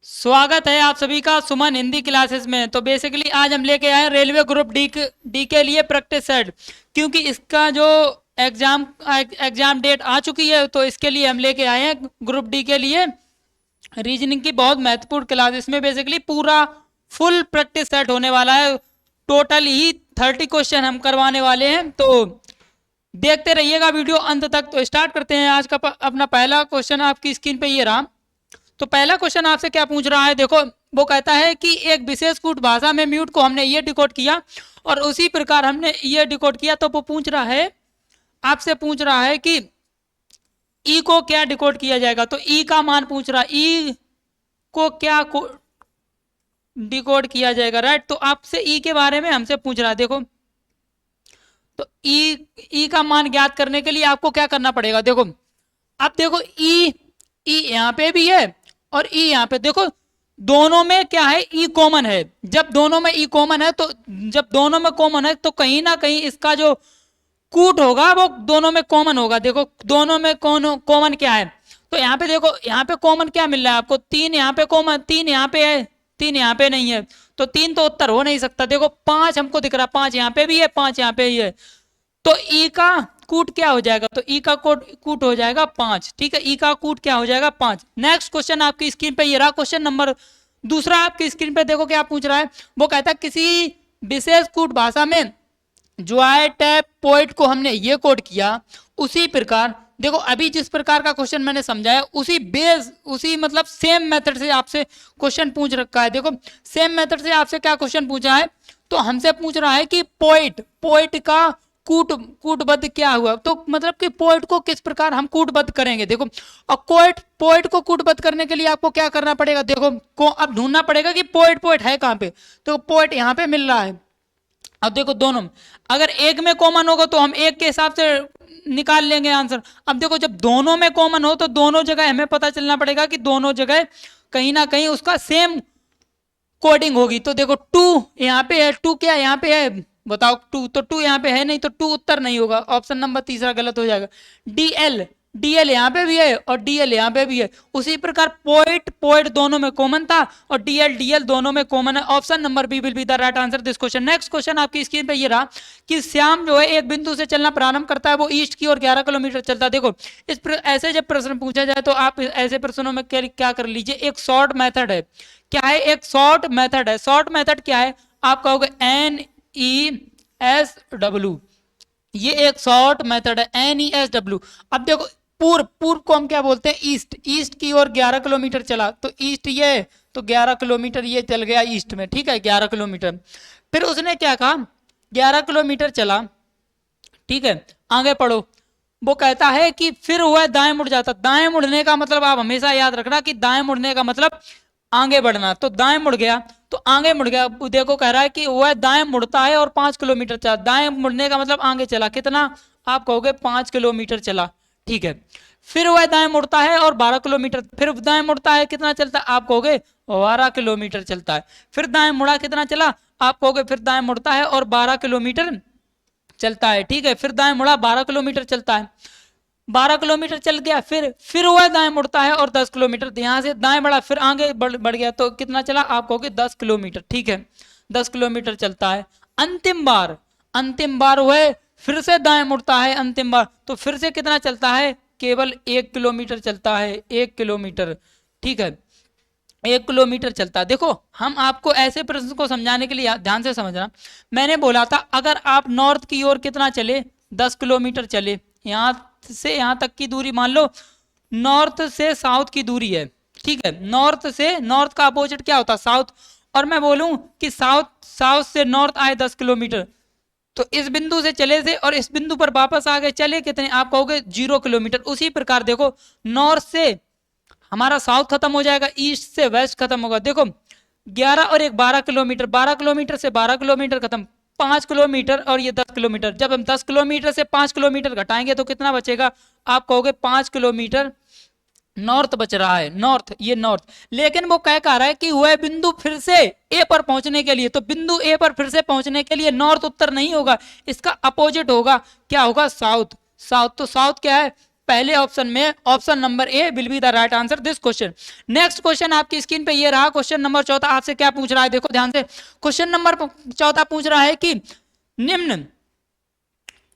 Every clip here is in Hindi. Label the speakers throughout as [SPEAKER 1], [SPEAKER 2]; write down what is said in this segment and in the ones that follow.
[SPEAKER 1] स्वागत है आप सभी का सुमन हिंदी क्लासेस में। तो बेसिकली आज हम लेके आए रेलवे ग्रुप डी के लिए प्रैक्टिस सेट, क्योंकि इसका जो एग्जाम डेट आ चुकी है, तो इसके लिए हम लेके आए हैं ग्रुप डी के लिए रीजनिंग की बहुत महत्वपूर्ण क्लास। इसमें बेसिकली पूरा फुल प्रैक्टिस सेट होने वाला है। टोटल ही 30 क्वेश्चन हम करवाने वाले हैं, तो देखते रहिएगा वीडियो अंत तक। तो स्टार्ट करते हैं आज का अपना पहला क्वेश्चन। आपकी स्क्रीन पे ये रहा। तो पहला क्वेश्चन आपसे क्या पूछ रहा है, देखो वो कहता है कि एक विशेष कूट भाषा में म्यूट को हमने ये डिकोड किया और उसी प्रकार हमने ये डिकोड किया। तो वो पूछ रहा है, आपसे पूछ रहा है कि ई को क्या डिकोड किया जाएगा। तो ई का मान पूछ रहा है, ई को क्या डिकोड किया जाएगा, राइट। तो आपसे ई के बारे में हमसे पूछ रहा है। देखो तो ई का मान ज्ञात करने के लिए आपको क्या करना पड़ेगा। देखो अब देखो ई यहाँ पे भी है और ई यहाँ पे, देखो दोनों में क्या है, ई कॉमन है। जब दोनों में ई कॉमन है, तो जब दोनों में कॉमन है तो कहीं ना कहीं इसका जो कूट होगा वो दोनों में कॉमन होगा। देखो दोनों में कॉमन क्या है, तो यहाँ पे देखो, यहाँ पे कॉमन क्या मिल रहा है आपको, 3 यहाँ पे कॉमन, 3 यहाँ पे है, 3 यहाँ पे नहीं है, तो 3 तो उत्तर हो नहीं सकता। देखो 5 हमको दिख रहा, 5 यहाँ पे भी है, 5 यहाँ पे ही है, तो ई का कूट क्या हो जाएगा, तो ई का कूट हो जाएगा 5। ठीक है, ई का कूट क्या हो जाएगा 5। नेक्स्ट क्वेश्चन आपकी स्क्रीन पे ये रहा, क्वेश्चन नंबर दूसरा आपकी स्क्रीन पे देखो क्या पूछ रहा है। वो कहता है किसी विशेष कूट भाषा में ज्वाय टैप पोइट को हमने ये कोड किया, उसी प्रकार देखो अभी जिस प्रकार का क्वेश्चन मैंने समझाया उसी मतलब सेम मेथड से आपसे क्वेश्चन पूछ रखा है। देखो सेम मेथड से आपसे क्या क्वेश्चन पूछा है, तो हमसे पूछ रहा है कि पोइट का कूटबद्ध क्या हुआ। तो मतलब कि पोइट को किस प्रकार हम कूटबद्ध करेंगे। देखो और पोइट को कूटबद्ध करने के लिए आपको क्या करना पड़ेगा, देखो को अब ढूंढना पड़ेगा कि पोइट है कहाँ पे। तो पोइट यहाँ पे मिल रहा है। अब देखो दोनों अगर एक में कॉमन होगा तो हम एक के हिसाब से निकाल लेंगे आंसर। अब देखो जब दोनों में कॉमन हो तो दोनों जगह हमें पता चलना पड़ेगा कि दोनों जगह कहीं ना कहीं उसका सेम कोडिंग होगी। तो देखो 2 यहाँ पे है, 2 क्या यहाँ पे है बताओ, 2 तो 2 यहाँ पे है नहीं, तो 2 उत्तर नहीं होगा, ऑप्शन नंबर तीसरा गलत हो जाएगा। डीएल यहाँ पे भी है और डीएल यहाँ पे भी है। उसी प्रकार पोइट दोनों में कॉमन था और डीएल दोनों में कॉमन है। Option number B will be the right answer this question. Next question आपकी स्क्रीन पे ये रहा कि श्याम जो है एक बिंदु से चलना प्रारंभ करता है, वो ईस्ट की ओर 11 किलोमीटर चलता है। देखो ऐसे जब प्रश्न पूछा जाए तो आप ऐसे प्रश्नों में क्या कर लीजिए, एक शॉर्ट मेथड है। क्या है, एक शॉर्ट मेथड है। शॉर्ट मेथड क्या है, आप कहोगे NESW, ये एक शॉर्ट मेथड है NESW। अब देखो पूर्व को हम क्या बोलते हैं, ईस्ट की ओर 11 किलोमीटर चला, तो ईस्ट ये तो 11 किलोमीटर ये चल गया ईस्ट में। ठीक है 11 किलोमीटर। फिर उसने क्या कहा, 11 किलोमीटर चला, ठीक है आगे पढ़ो। वो कहता है कि फिर हुआ दाएं मुड़ जाता। दाएं मुड़ने का मतलब आप हमेशा याद रखना कि दाएं मुड़ने का मतलब आगे बढ़ना। तो दाएं मुड़ गया तो आगे मुड़ गया। देखो कह रहा है कि वह दाएं मुड़ता है और 5 किलोमीटर चला। दाएं मुड़ने का मतलब आगे चला, कितना आप कहोगे 5 किलोमीटर चला। ठीक है, फिर वह दाएं मुड़ता है और 12 किलोमीटर, फिर दाएं मुड़ता है कितना चलता है, आप कहोगे 12 किलोमीटर चलता है। फिर दाएं मुड़ा कितना चला, आप कहोगे फिर दाएं मुड़ता है और 12 किलोमीटर चलता है। ठीक है, फिर दाएं मुड़ा 12 किलोमीटर चलता है, 12 किलोमीटर चल गया, फिर वह दाएं मुड़ता है और 10 किलोमीटर, यहाँ से दाएं बढ़ा फिर आगे बढ़ गया, तो कितना चला, आप कहोगे 10 किलोमीटर। ठीक है 10 किलोमीटर चलता है। अंतिम बार वह फिर से दाएं मुड़ता है, अंतिम बार तो फिर से कितना चलता है, केवल 1 किलोमीटर चलता है, 1 किलोमीटर। ठीक है 1 किलोमीटर चलता है। देखो हम आपको ऐसे प्रश्न को समझाने के लिए ध्यान से समझना, मैंने बोला था अगर आप नॉर्थ की ओर कितना चले, 10 किलोमीटर चले, यहाँ से यहाँ तक की दूरी मान लो नॉर्थ से साउथ की दूरी है। ठीक है नॉर्थ का अपोजिट क्या होता है, साउथ। और मैं बोलूं कि साउथ से नॉर्थ आए 10 किलोमीटर, तो इस बिंदु से चले थे और इस बिंदु पर वापस आ गए, चले कितने, आप कहोगे 0 किलोमीटर। उसी प्रकार देखो नॉर्थ से हमारा साउथ खत्म हो जाएगा, ईस्ट से वेस्ट खत्म होगा। देखो 11 और 1 12 किलोमीटर, 12 किलोमीटर से 12 किलोमीटर खत्म, 5 किलोमीटर और ये 10 किलोमीटर। जब हम 10 किलोमीटर से 5 किलोमीटर घटाएंगे तो कितना बचेगा, आप कहोगे 5 किलोमीटर नॉर्थ बच रहा है, नॉर्थ। लेकिन वो कह रहा है कि वह बिंदु फिर से ए पर पहुंचने के लिए, तो बिंदु ए पर फिर से पहुंचने के लिए नॉर्थ उत्तर नहीं होगा, इसका अपोजिट होगा, क्या होगा, साउथ। तो साउथ क्या है, पहले ऑप्शन में option number A will be the right answer this question. Next question आपकी स्क्रीन पे ये रहा, क्वेश्चन नंबर 14 आपसे क्या पूछ रहा है, देखो ध्यान से। क्वेश्चन नंबर 14 पूछ रहा है कि निम्न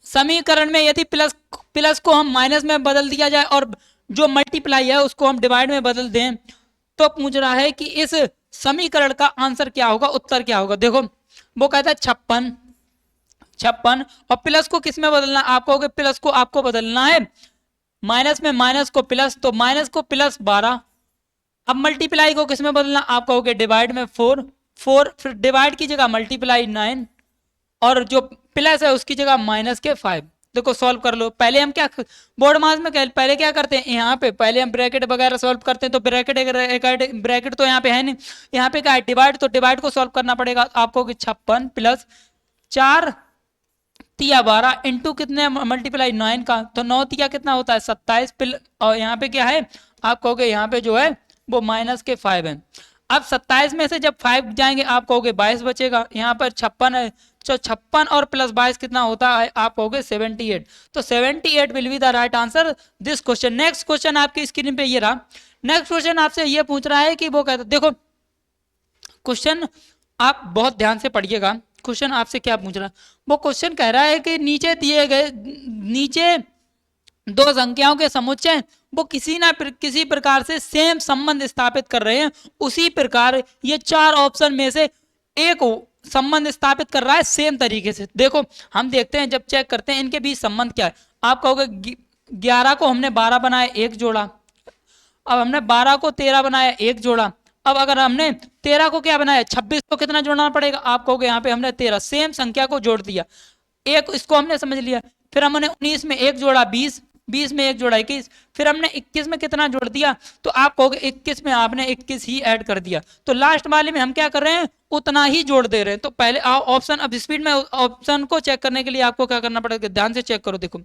[SPEAKER 1] समीकरण में यदि प्लस को हम माइनस में बदल दिया जाए और जो मल्टीप्लाई है उसको हम डिवाइड में बदल दें, तो पूछ रहा है कि इस समीकरण का आंसर क्या होगा, उत्तर क्या होगा। देखो वो कहता है 56 और प्लस को किस में बदलना, आप कहोगे प्लस को आपको बदलना है माइनस में, माइनस को प्लस, तो माइनस को प्लस 12। अब मल्टीप्लाई को किस में बदलना, आप कहोगे डिवाइड में 4, फिर डिवाइड की जगह मल्टीप्लाई 9 और जो प्लस है उसकी जगह माइनस के 5। देखो सॉल्व कर लो। पहले हम क्या बोर्ड मास में पहले क्या करते हैं, यहाँ पे पहले हम ब्रैकेट वगैरह सॉल्व करते हैं, तो ब्रैकेट तो यहाँ पे है नहीं, यहाँ पे क्या है डिवाइड, तो डिवाइड को सॉल्व करना पड़ेगा। आपको 56 प्लस 4 तिया 12 इंटू कितने मल्टीप्लाई 9 का, तो 9 तिया कितना होता है 27 और यहाँ पे क्या है आप कहोगे यहाँ पे जो है वो माइनस के 5 है। अब 27 में से जब 5 जाएंगे आप कहोगे 22 बचेगा, यहाँ पर 56 है, तो 56 और प्लस 22 कितना होता है, आप कहोगे 78। तो 78 will be the right answer this question. Next question आपकी स्क्रीन पे ये रहा। नेक्स्ट क्वेश्चन आपसे ये पूछ रहा है कि वो कहता, देखो क्वेश्चन आप बहुत ध्यान से पढ़िएगा। क्वेश्चन आपसे क्या पूछ रहा है, वो क्वेश्चन कह रहा है कि नीचे दिए गए नीचे दो संख्याओं के समुच्चय वो किसी प्रकार से सेम संबंध स्थापित कर रहे हैं, उसी प्रकार ये 4 ऑप्शन में से एक संबंध स्थापित कर रहा है सेम तरीके से। देखो हम देखते हैं, जब चेक करते हैं इनके बीच संबंध क्या है। आप कहोगे 11 को हमने 12 बनाया 1 जोड़ा, अब हमने 12 को 13 बनाया 1 जोड़ा, अब अगर हमने 13 को क्या बनाया 26 को कितना जोड़ना पड़ेगा, आप कहोगे यहाँ पे हमने 13 सेम संख्या को जोड़ दिया, एक इसको हमने समझ लिया। फिर हमने 19 में 1 जोड़ा 20, 20 में 1 जोड़ा 21, फिर हमने 21 में कितना जोड़ दिया, तो आप कहोगे 21 में आपने 21 ही ऐड कर दिया। तो लास्ट वाले में हम क्या कर रहे हैं, उतना ही जोड़ दे रहे हैं। तो पहले ऑप्शन, अब स्पीड में ऑप्शन को चेक करने के लिए आपको क्या करना पड़ेगा, ध्यान से चेक करो। देखो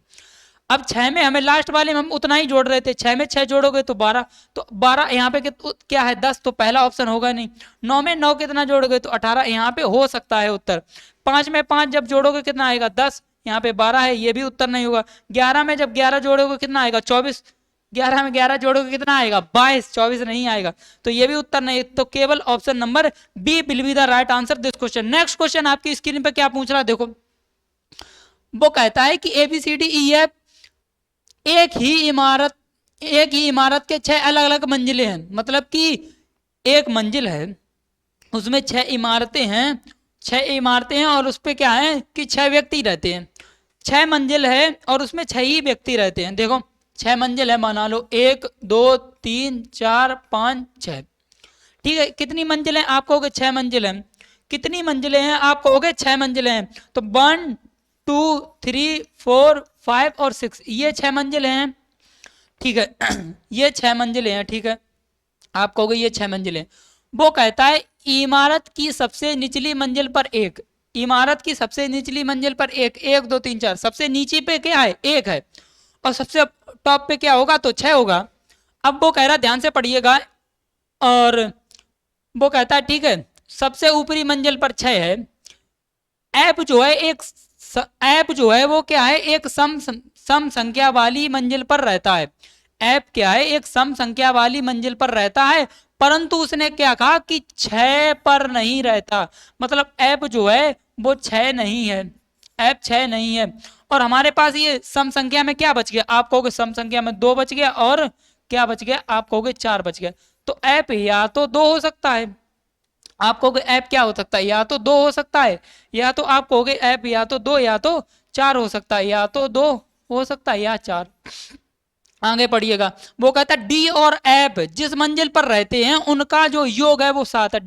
[SPEAKER 1] अब 6 में हमें लास्ट वाले में हम उतना ही जोड़ रहे थे, 6 में 6 जोड़ोगे तो 12, तो 12 यहाँ पे क्या है 10, तो पहला ऑप्शन होगा नहीं। 9 में 9 कितना जोड़ोगे तो 18, यहाँ पे हो सकता है उत्तर। 5 में 5 जब जोड़ोगे कितना आएगा 10, यहाँ पे 12 है, ये भी उत्तर नहीं होगा। 11 में जब 11 जोड़ोगे कितना आएगा 24, 11 में 11 जोड़ोगे कितना आएगा 22, 24 नहीं आएगा, तो ये भी उत्तर नहीं। तो केवल option number B will be the right answer this question. Next question आपकी स्क्रीन पे क्या पूछ रहा है, देखो वो कहता है कि ABCDEF एक ही इमारत के 6 अलग अलग मंजिलें हैं। मतलब कि एक मंजिल है उसमें 6 इमारतें हैं, 6 इमारतें हैं और उस पे क्या है कि 6 व्यक्ति रहते हैं। 6 मंजिल है और उसमें 6 ही व्यक्ति रहते हैं। देखो 6 मंजिल है, माना लो 1 2 3 4 5 6, ठीक है। कितनी मंजिलें, आप कहोगे 6 मंजिल हैं। कितनी मंजिलें हैं, आप कहोगे 6 मंजिलें हैं। तो 1 2 3 4 5 और 6 ये 6 मंजिलें हैं, ठीक है। ये 6 मंजिलें हैं, ठीक है। आप कहोगे ये 6 मंजिलें। वो कहता है इमारत की सबसे निचली मंजिल पर एक, इमारत की सबसे निचली मंजिल पर एक, 1 2 3 4, सबसे नीचे पे क्या है 1 है और सबसे टॉप पे क्या होगा तो 6 होगा। अब वो कह रहा ध्यान से पढ़िएगा, और वो कहता है ठीक है सबसे ऊपरी मंजिल पर 6 है। ऐप जो है वो क्या है एक सम संख्या वाली मंजिल पर रहता है। ऐप क्या है एक सम संख्या वाली मंजिल पर रहता है, परंतु उसने क्या कहा कि 6 पर नहीं रहता। मतलब ऐप जो है वो 6 नहीं है, ऐप 6 नहीं है। और हमारे पास ये सम संख्या में क्या बच गया, आप कहोगे सम संख्या में 2 बच गया और क्या बच गया, आप कहोगे 4 बच गया। तो ऐप या तो 2 हो सकता है, आप कहोगे ऐप क्या हो सकता है, या तो 2 हो सकता है, या तो आप कहोगे ऐप या तो 2 या तो 4 हो सकता है, या तो 2 हो सकता है या 4। आगे पढ़िएगा, वो कहता है डी और ऐप जिस मंजिल पर रहते हैं उनका जो योग है वो 7 है।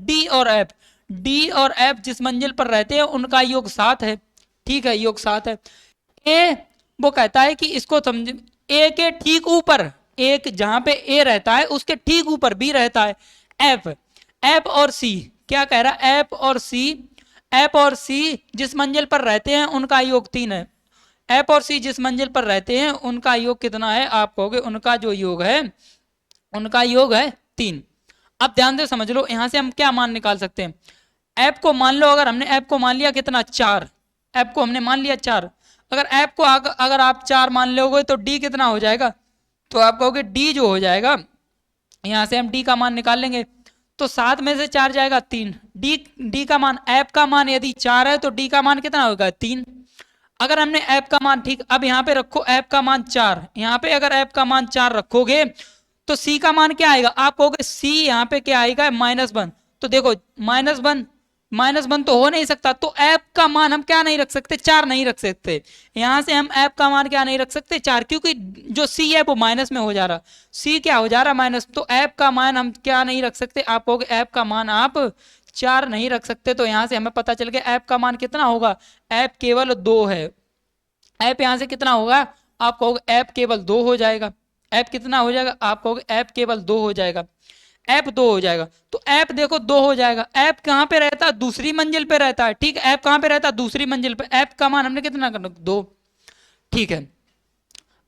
[SPEAKER 1] डी और ऐप जिस मंजिल पर रहते हैं उनका योग 7 है, ठीक है, योग 7 है। ए वो कहता है कि इसको समझ, ए के ठीक ऊपर, एक जहां पे ए रहता है उसके ठीक ऊपर बी रहता है। ऐप और सी क्या कह रहा है, ऐप और सी जिस मंजिल पर रहते हैं उनका योग 3 है। ऐप और सी जिस मंजिल पर रहते हैं उनका योग कितना है, आप कहोगे उनका जो योग है उनका योग है 3। अब ध्यान से समझ लो, यहां से हम क्या मान निकाल सकते हैं। ऐप को मान लो, अगर हमने ऐप को मान लिया कितना 4, ऐप को हमने मान लिया 4, अगर ऐप को अगर आप 4 मान लोगे तो डी कितना हो जाएगा तो आप कहोगे डी जो हो जाएगा, यहाँ से हम डी का मान निकाल लेंगे, तो 7 में से 4 जाएगा 3। डी का मान, ऐप का मान यदि 4 है तो डी का मान कितना होगा 3। अगर हमने ऐप का मान, ठीक, अब यहाँ पे रखो ऐप का मान 4, यहाँ पे अगर ऐप का मान 4 रखोगे तो सी का मान क्या आएगा, आप कहोगे सी यहाँ पे क्या आएगा -1। तो देखो -1 तो हो नहीं सकता, तो ऐप का मान हम क्या नहीं रख सकते, 4 नहीं रख सकते। यहां से हम ऐप का मान क्या नहीं रख सकते, 4, क्योंकि जो सी है वो माइनस में हो जा रहा, सी क्या हो जा रहा माइनस, तो ऐप का मान हम क्या नहीं रख सकते, आप कहोगे ऐप का मान आप 4 नहीं रख सकते। तो यहां से हमें पता चल गया ऐप का मान कितना होगा, ऐप केवल 2 है। ऐप यहां से कितना होगा, आप कहोगे ऐप केवल 2 हो जाएगा। ऐप कितना हो जाएगा, आप कहोगे ऐप केवल 2 हो जाएगा, ऐप 2 हो जाएगा। तो ऐप देखो 2 हो जाएगा। ऐप कहाँ पे रहता है, दूसरी मंजिल पे रहता है, ठीक, ऐप कहाँ पे रहता है, दूसरी मंजिल पे। ऐप का मान हमने कितना करना, 2, ठीक है।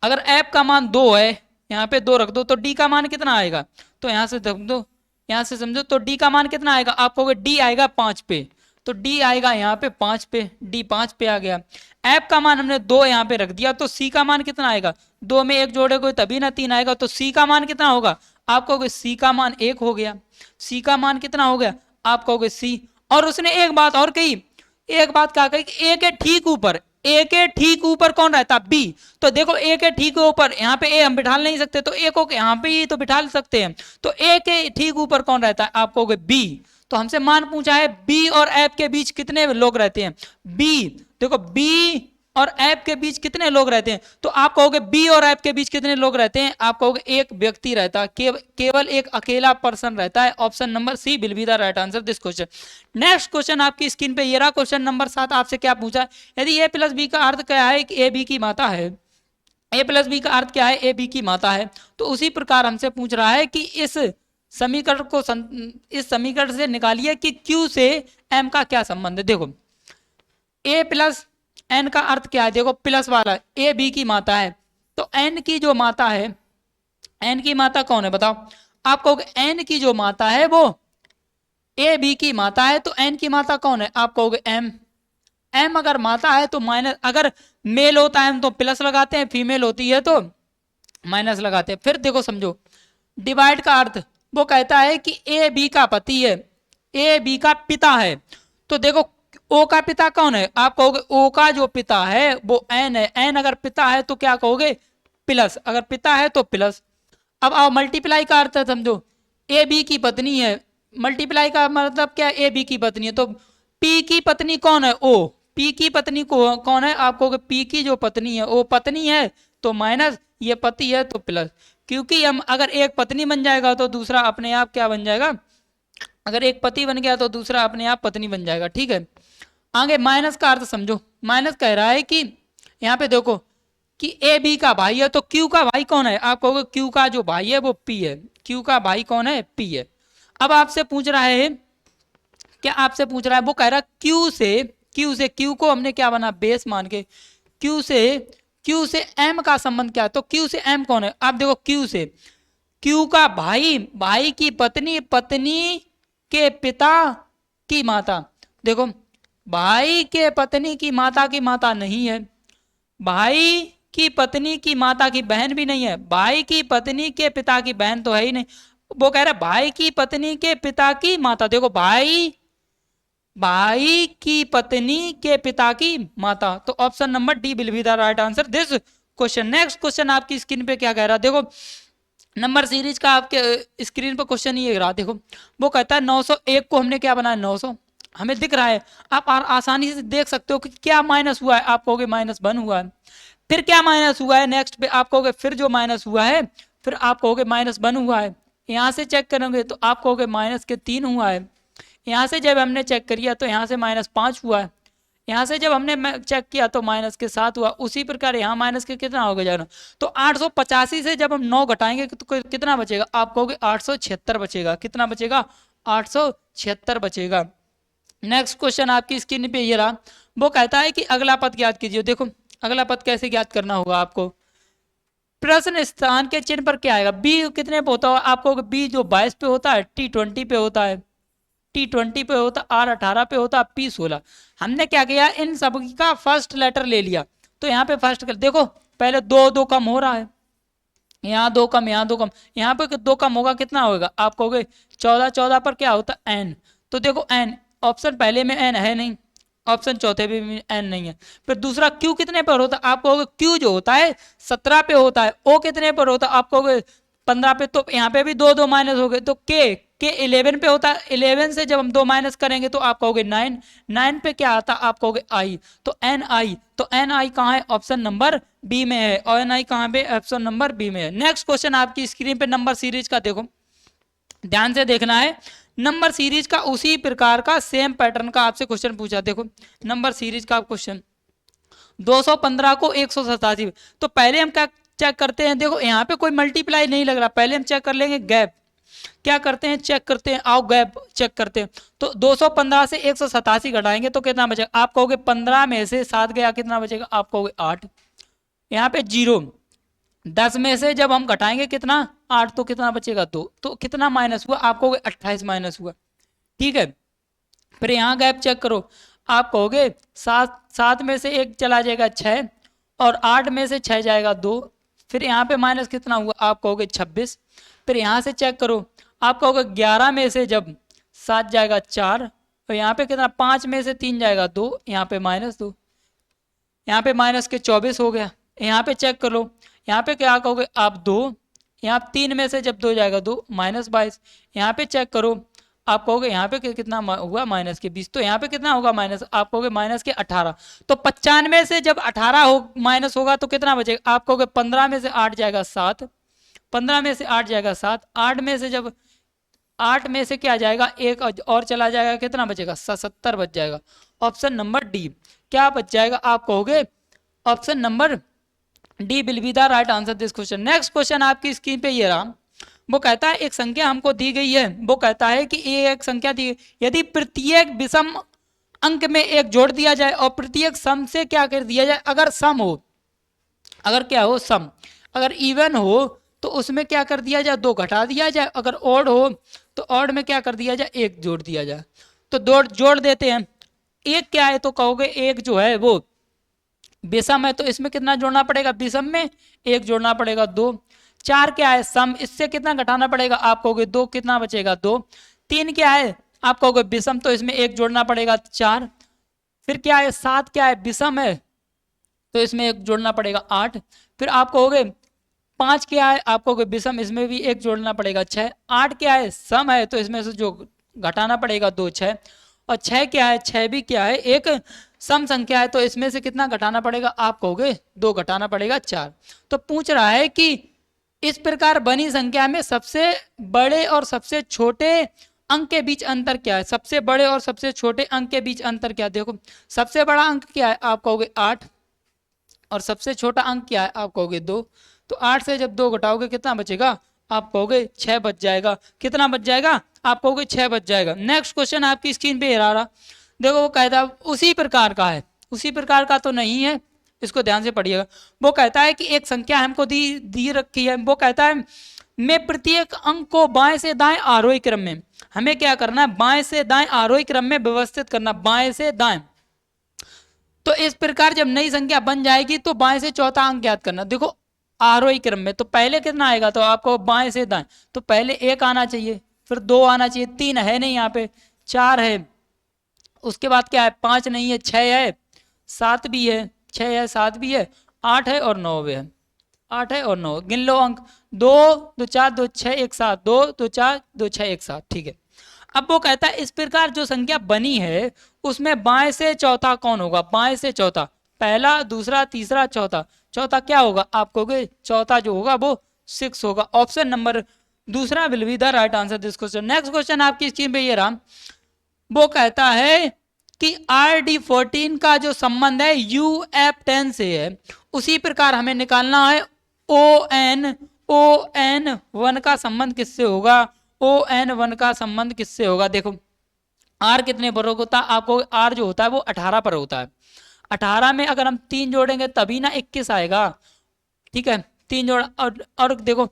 [SPEAKER 1] अगर ऐप का मान 2 है, यहाँ पे 2 रख दो, तो डी का मान कितना आएगा, तो यहाँ से रख दो, यहाँ से समझो, तो डी का मान कितना आएगा, आप कहोगे डी आएगा 5 पे, तो डी आएगा यहाँ पे 5 पे, डी 5 पे आ गया। ऐप का मान हमने 2 यहाँ पे रख दिया, तो सी का मान कितना आएगा, 2 में 1 जोड़ोगे तभी ना 3 आएगा, तो सी का मान कितना होगा, आप कहोगे सी का मान 1 हो गया। सी का मान कितना हो गया, आप कहोगे सी। और उसने एक बात और कही, एक बात क्या कही कि ए के ठीक ऊपर, ए के ठीक ऊपर कौन रहता है, बी। तो देखो ए के ठीक ऊपर, यहाँ पे ए हम बिठा नहीं सकते, तो ए को यहाँ पे ही तो बिठा सकते हैं, तो ए के ठीक ऊपर कौन रहता है, आप कहोगे बी। तो हमसे मान पूछा है बी और ऐप के बीच कितने लोग रहते हैं, बी, देखो बी और ऐप के बीच कितने लोग रहते हैं, तो आप कहोगे बी और ऐप के बीच कितने लोग रहते हैं, आप कहोगे एक व्यक्ति रहता है, केवल एक अकेला पर्सन रहता है। Option number C will be the right answer this question. Next question आपकी स्क्रीन पे ये रहा, क्वेश्चन नंबर 7 आपसे क्या पूछा, यदि ए प्लस बी का अर्थ क्या है कि ए बी की माता है, ए प्लस बी का अर्थ क्या है, ए बी की माता है, तो उसी प्रकार हमसे पूछ रहा है कि इस समीकरण को इस समीकरण से निकालिए कि क्यू से एम का क्या संबंध है। देखो ए प्लस एन का अर्थ क्या है, देखो प्लस वाला ए बी की माता है, तो एन की जो माता है, एन की माता कौन है बताओ, आप कहोगे एन की जो माता है वो ए बी की माता है, तो एन की माता कौन है, आप कहोगे एम। एम अगर माता है तो माइनस, अगर मेल होता है तो प्लस लगाते हैं, फीमेल होती है तो माइनस लगाते हैं। फिर देखो समझो, डिवाइड का अर्थ वो कहता है कि ए बी का पति है, ए बी का पिता है, तो देखो ओ का पिता कौन है, आप कहोगे ओ का जो पिता है वो एन है, एन अगर पिता है तो क्या कहोगे प्लस, अगर पिता है तो प्लस। अब आओ मल्टीप्लाई का अर्थ है, समझो ए बी की पत्नी है, मल्टीप्लाई का मतलब क्या, ए बी की पत्नी है, तो पी की पत्नी कौन है, ओ, पी की पत्नी को कौन है, आप कहोगे पी की जो पत्नी है ओ पत्नी है, तो माइनस, ये पति है तो प्लस, क्योंकि हम अगर एक पत्नी बन जाएगा तो दूसरा अपने आप क्या बन जाएगा, अगर एक पति बन गया तो दूसरा अपने आप पत्नी बन जाएगा, ठीक है। आगे माइनस का अर्थ समझो, माइनस कह रहा है कि यहाँ पे देखो कि ए बी का भाई है, तो क्यू का भाई कौन है, आप कहोगे क्यू का जो भाई है वो पी है, क्यू का भाई कौन है, पी है। अब आपसे पूछ रहा है, क्या आपसे पूछ रहा है, वो कह रहा है क्यू को हमने क्या बना, बेस मान के, क्यू से एम का संबंध क्या है, तो क्यू से एम कौन है, आप देखो क्यू का भाई, भाई की पत्नी, पत्नी के पिता की माता, देखो भाई के पत्नी की माता नहीं है, भाई की पत्नी की माता की बहन भी नहीं है, भाई की पत्नी के पिता की बहन तो है ही नहीं, वो कह रहा है भाई की पत्नी के पिता की माता, देखो भाई की पत्नी के पिता की माता, तो option number D will be the right answer this question. Next question आपकी स्क्रीन पे क्या कह रहा है, देखो नंबर सीरीज का आपके स्क्रीन पर क्वेश्चन ये रहा, देखो वो कहता है 901 को हमने क्या बनाया, 900 हमें दिख रहा है, आप आसानी से देख सकते हो कि क्या माइनस हुआ है, आप कहोगे -1 हुआ है, फिर क्या माइनस हुआ है, नेक्स्ट पे आप कहोगे फिर जो माइनस हुआ है, फिर आप कहोगे -1 हुआ है, यहाँ से चेक करोगे तो आप कहोगे -3 हुआ है, यहाँ से जब हमने चेक किया तो यहाँ से -5 हुआ है, यहाँ से जब हमने चेक किया तो -7 हुआ, उसी प्रकार यहाँ माइनस के कितना हो गया, तो 885 से जब हम 9 घटाएंगे तो कितना बचेगा, आप कहोगे 876 बचेगा, कितना बचेगा, 876 बचेगा। नेक्स्ट क्वेश्चन आपकी स्क्रीन पे ये रहा, वो कहता है कि अगला पद ज्ञात कीजिए। देखो अगला पद कैसे ज्ञात करना होगा आपको, प्रश्न स्थान के चिन्ह पर क्या आएगा, बी कितने पे होता है, आपको बी जो 22 पे होता है, T20 पे होता है, T20 पे होता, R18 पे होता, P16। हमने क्या किया, इन सब का फर्स्ट लेटर ले लिया, तो यहाँ पे फर्स्ट कर देखो, पहले 2 2 कम हो रहा है, यहाँ दो कम, यहाँ दो कम, यहाँ पे दो कम होगा, कितना होगा आप कहोगे 14, 14 पर क्या होता है एन। तो देखो एन, ऑप्शन पहले में एन है नहीं, ऑप्शन चौथे में एन नहीं है। फिर दूसरा क्यू कितने पर होता है आप कहोगे, क्यू जो होता है 17 पे होता है। ओ कितने पर होता है आप कहोगे 15 पे। तो यहाँ पे भी दो दो माइनस हो गए। तो के 11 पे होता है, 11 से जब हम दो माइनस करेंगे तो आप कहोगे 9, 9 पे क्या आता आप कहोगे आई। तो एन आई, तो एन आई कहाँ है, ऑप्शन नंबर बी में है। और एन आई कहाँ पे, ऑप्शन नंबर बी में है। नेक्स्ट क्वेश्चन आपकी स्क्रीन पे नंबर सीरीज का देखो, ध्यान से देखना है। नंबर सीरीज का उसी प्रकार का सेम पैटर्न का आपसे क्वेश्चन पूछा। देखो नंबर सीरीज का क्वेश्चन 215 को 187, तो पहले हम क्या चेक करते हैं, देखो यहाँ पे कोई मल्टीप्लाई नहीं लग रहा, पहले हम चेक कर लेंगे गैप। क्या करते हैं, चेक करते हैं, आओ गैप चेक करते हैं। तो 215 से 187 घटाएंगे तो कितना बचेगा आप कहोगे 15 में से 7 गया, कितना बचेगा आप कहोगे 8। यहाँ पे 0, 10 में से जब हम घटाएंगे कितना 8, तो कितना बचेगा 2। तो कितना माइनस हुआ आप कहोगे 28 माइनस हुआ। ठीक है, फिर यहाँ गैप चेक करो, आप कहोगे 7 में से 1 चला जाएगा 6, और 8 में से 6 जाएगा 2। फिर यहाँ पे माइनस कितना हुआ आप कहोगे 26। फिर यहाँ से चेक करो, आप कहोगे 11 में से जब 7 जाएगा 4, और यहाँ पे कितना 5 में से 3 जाएगा 2, यहाँ पे -2, यहाँ पे माइनस के 24 हो गया। यहाँ पे चेक कर लो, यहाँ पे क्या कहोगे आप 2, यहाँ 3 में से जब 2 जाएगा 2, -22। यहाँ पे चेक करो, आप कहोगे यहाँ पे कितना हुआ -20। तो यहाँ पे कितना होगा माइनस, आप कहोगे -18। तो 95 से जब 18 हो माइनस होगा तो कितना बचेगा आप कहोगे 15 में से 8 जाएगा 7, 15 में से 8 जाएगा 7, 8 में से जब 8 में से क्या जाएगा एक और चला जाएगा, कितना बचेगा 77 बच जाएगा। ऑप्शन नंबर डी क्या बच जाएगा आप कहोगे, option number D will be the right answer this question. Next question आपकी स्क्रीन पे ये रहा, वो कहता है एक संख्या हमको दी गई है, वो कहता है कि ये एक संख्या दी, यदि प्रत्येक विषम अंक में एक जोड़ दिया जाए और प्रत्येक सम से क्या कर दिया जाए, अगर सम हो, अगर क्या हो सम, अगर इवन हो तो उसमें क्या कर दिया जाए 2 घटा दिया जाए, अगर ऑड हो तो ऑड में क्या कर दिया जाए 1 जोड़ दिया जाए। तो दो जोड़ देते हैं, एक क्या है तो कहोगे एक जो है वो विषम है, तो इसमें कितना जोड़ना पड़ेगा विषम में 1 जोड़ना पड़ेगा 2। 4 क्या है सम, इससे कितना घटाना पड़ेगा आप कहोगे 2, कितना बचेगा 2। 3 क्या है आप कहोगे विषम, तो इसमें 1 जोड़ना पड़ेगा 4। फिर क्या है 7 क्या है विषम है, तो इसमें 1 जोड़ना पड़ेगा 8। फिर आप कहोगे 5 क्या है आप कहोगे विषम, इसमें भी 1 जोड़ना पड़ेगा 6। 8 क्या है सम है, तो इसमें से जो घटाना पड़ेगा 2 6। और 6 क्या है, 6 भी क्या है एक सम संख्या है, तो इसमें से कितना घटाना पड़ेगा आप कहोगे 2 घटाना पड़ेगा 4। तो पूछ रहा है कि इस प्रकार बनी संख्या में सबसे बड़े और सबसे छोटे अंक के बीच अंतर क्या है, सबसे बड़े और सबसे छोटे अंक के बीच अंतर क्या है। देखो सबसे बड़ा अंक क्या है आप कहोगे 8, और सबसे छोटा अंक क्या है आप कहोगे 2। तो 8 से जब 2 घटाओगे कितना बचेगा आप कहोगे 6 बच जाएगा। कितना बच जाएगा आप कहोगे 6 बच जाएगा। नेक्स्ट क्वेश्चन आपकी स्क्रीन पे आ रहा, देखो वो कहता है उसी प्रकार का है, उसी प्रकार का तो नहीं है, इसको ध्यान से पढ़िएगा। वो कहता है कि एक संख्या हमको दी रखी है, वो कहता है मैं प्रत्येक अंक को बाएं से दाएं आरोही क्रम में, हमें क्या करना है बाएं से दाएं आरोही क्रम में व्यवस्थित करना, बाएं से दाएं। तो इस प्रकार जब नई संख्या बन जाएगी तो बाएं से चौथा अंक ज्ञात करना। देखो आरोही क्रम में तो पहले कितना आएगा, तो आपको बाएं से दाएं तो पहले 1 आना चाहिए, फिर 2 आना चाहिए, 3 है नहीं यहाँ पे, 4 है, उसके बाद क्या है 5 नहीं है, 6 है, 7 भी है, 6 है 7 भी है, 8 है और 9 भी है, 8 है और 9 गिन लो अंक, 2 2 4 2 6 1 7, 2 2 4 2 6 1 7। ठीक है, अब वो कहता है इस प्रकार जो संख्या बनी है उसमें बाएं से चौथा कौन होगा, बाएं से चौथा, पहला दूसरा तीसरा चौथा, चौथा क्या होगा आप कहोगे चौथा जो होगा वो 6 होगा। ऑप्शन नंबर दूसरा will be the right answer this question. Next question आपकी स्क्रीन पे ये रहा, वो कहता है कि RD14 का जो संबंध है UF10 से है, उसी प्रकार हमें निकालना है ON1 का संबंध किससे होगा, ON1 का संबंध किससे होगा। देखो R कितने पर होता है आपको, R जो होता है वो 18 पर होता है, 18 में अगर हम 3 जोड़ेंगे तभी ना 21 आएगा। ठीक है 3 जोड़, और देखो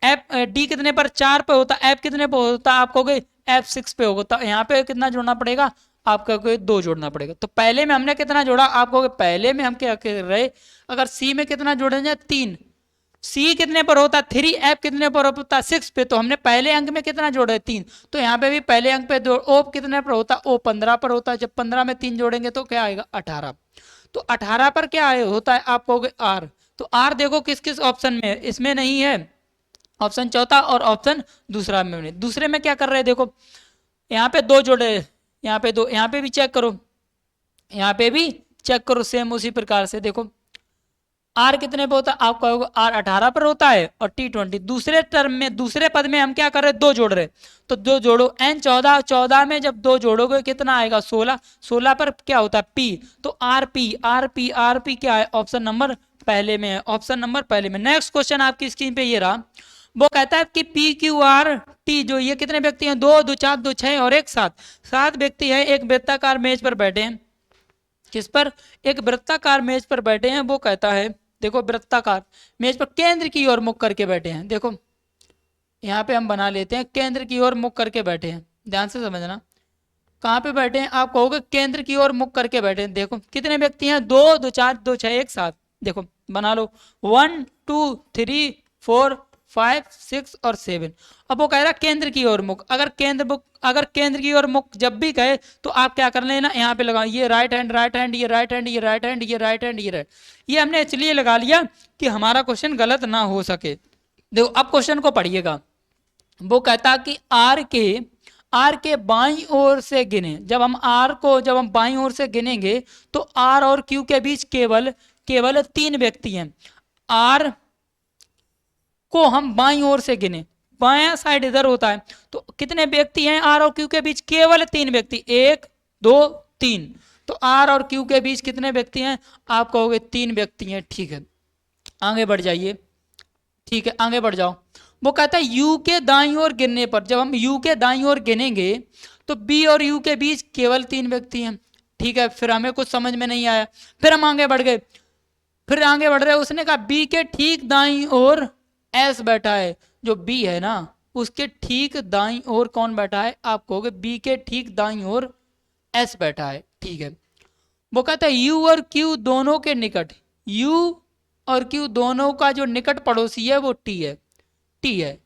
[SPEAKER 1] D कितने पर 4 पे होता है, F कितने पर होता है आप कहोगे F6 पे होगा, तो यहाँ पे कितना जोड़ना पड़ेगा आप कहोगे 2 जोड़ना पड़ेगा। तो पहले में हमने कितना जोड़ा आप कहोगे, पहले में हम क्या कर रहे, अगर C में कितना जोड़ेंगे 3, सी कितने पर होता 3, एफ कितने पर होता 6 पे, तो हमने पहले अंक में कितना जोड़े 3, तो यहाँ पे भी पहले अंक पे ओ कितने पर होता, ओ 15 पर होता। जब 15 में 3 जोड़ेंगे तो क्या आएगा 18। तो 18 पर क्या होता है आप कहोगे आर। तो आर देखो किस किस ऑप्शन में है, इसमें नहीं है, ऑप्शन चौथा और ऑप्शन दूसरा में नहीं। दूसरे में क्या कर रहे हैं देखो, यहाँ पे 2 जोड़े, यहाँ पे 2, यहाँ पे भी चेक करो, यहाँ पे भी चेक करो, सेम उसी प्रकार से देखो आर कितने पे होता है, आप कहोगे आर 18 पर होता है और टी 20। दूसरे टर्म में, दूसरे पद में हम क्या कर रहे हैं 2 जोड़ रहे, तो 2 जोड़ो एन 14, 14 में जब 2 जोड़ोगे कितना आएगा 16, 16 पर क्या होता है पी, तो R P R P R P क्या है ऑप्शन नंबर पहले में है, ऑप्शन नंबर पहले में। नेक्स्ट क्वेश्चन आपकी स्क्रीन पे ये रहा, वो कहता है कि पी क्यू आर टी जो ये कितने व्यक्ति हैं, 2 2 4 2 6 और 1 7, 7 व्यक्ति हैं, एक वृत्ताकार मेज पर बैठे हैं। किस पर, एक वृत्ताकार मेज पर बैठे हैं। वो कहता है देखो वृत्ताकार मेज पर केंद्र की ओर मुख करके बैठे हैं। देखो यहाँ पे हम बना लेते हैं, केंद्र की ओर मुख करके बैठे हैं, ध्यान से समझना कहाँ पे बैठे हैं, आप कहोगे केंद्र की ओर मुख करके बैठे हैं। देखो कितने व्यक्ति हैं, 2 2 4 2 6 1 7, देखो बना लो 1 2 3 4 5 6 और 7। अब वो कह रहा केंद्र की ओर मुख, अगर केंद्र की ओर मुख जब भी कहे तो आप क्या कर लेना, यहाँ पे लगा ये राइट हैंड राइट हैंड, ये राइट हैंड ये राइट हैंड, ये राइट हैंड ये राइट, ये हमने इसलिए लगा लिया कि हमारा क्वेश्चन गलत ना हो सके। देखो अब क्वेश्चन को पढ़िएगा, वो कहता कि आर के बाईं ओर से गिने, जब हम बाईं ओर से गिनेंगे तो आर और क्यू के बीच केवल 3 व्यक्ति हैं। आर को हम बाईं ओर से गिने, बायां साइड इधर होता है, तो कितने व्यक्ति हैं आर और क्यू के बीच, केवल 3 व्यक्ति, 1 2 3। तो आर और क्यू के बीच कितने व्यक्ति हैं, आप कहोगे 3 व्यक्ति हैं। ठीक है आगे बढ़ जाइए, ठीक है आगे बढ़ जाओ। वो कहता है यू के दाईं ओर गिनने पर, जब हम यू के दाईं ओर गिनेंगे तो बी और यू के बीच केवल 3 व्यक्ति हैं। ठीक है, फिर हमें कुछ समझ में नहीं आया, फिर हम आगे बढ़ गए, फिर आगे बढ़ रहे, उसने कहा बी के ठीक दाईं ओर एस बैठा है, जो बी है ना उसके ठीक दाईं ओर कौन बैठा है, आप कहोगे बी के ठीक दाईं ओर एस बैठा है। ठीक है, वो कहता है यू और क्यू दोनों के निकट, यू और क्यू दोनों का जो निकट पड़ोसी है वो टी है, टी है,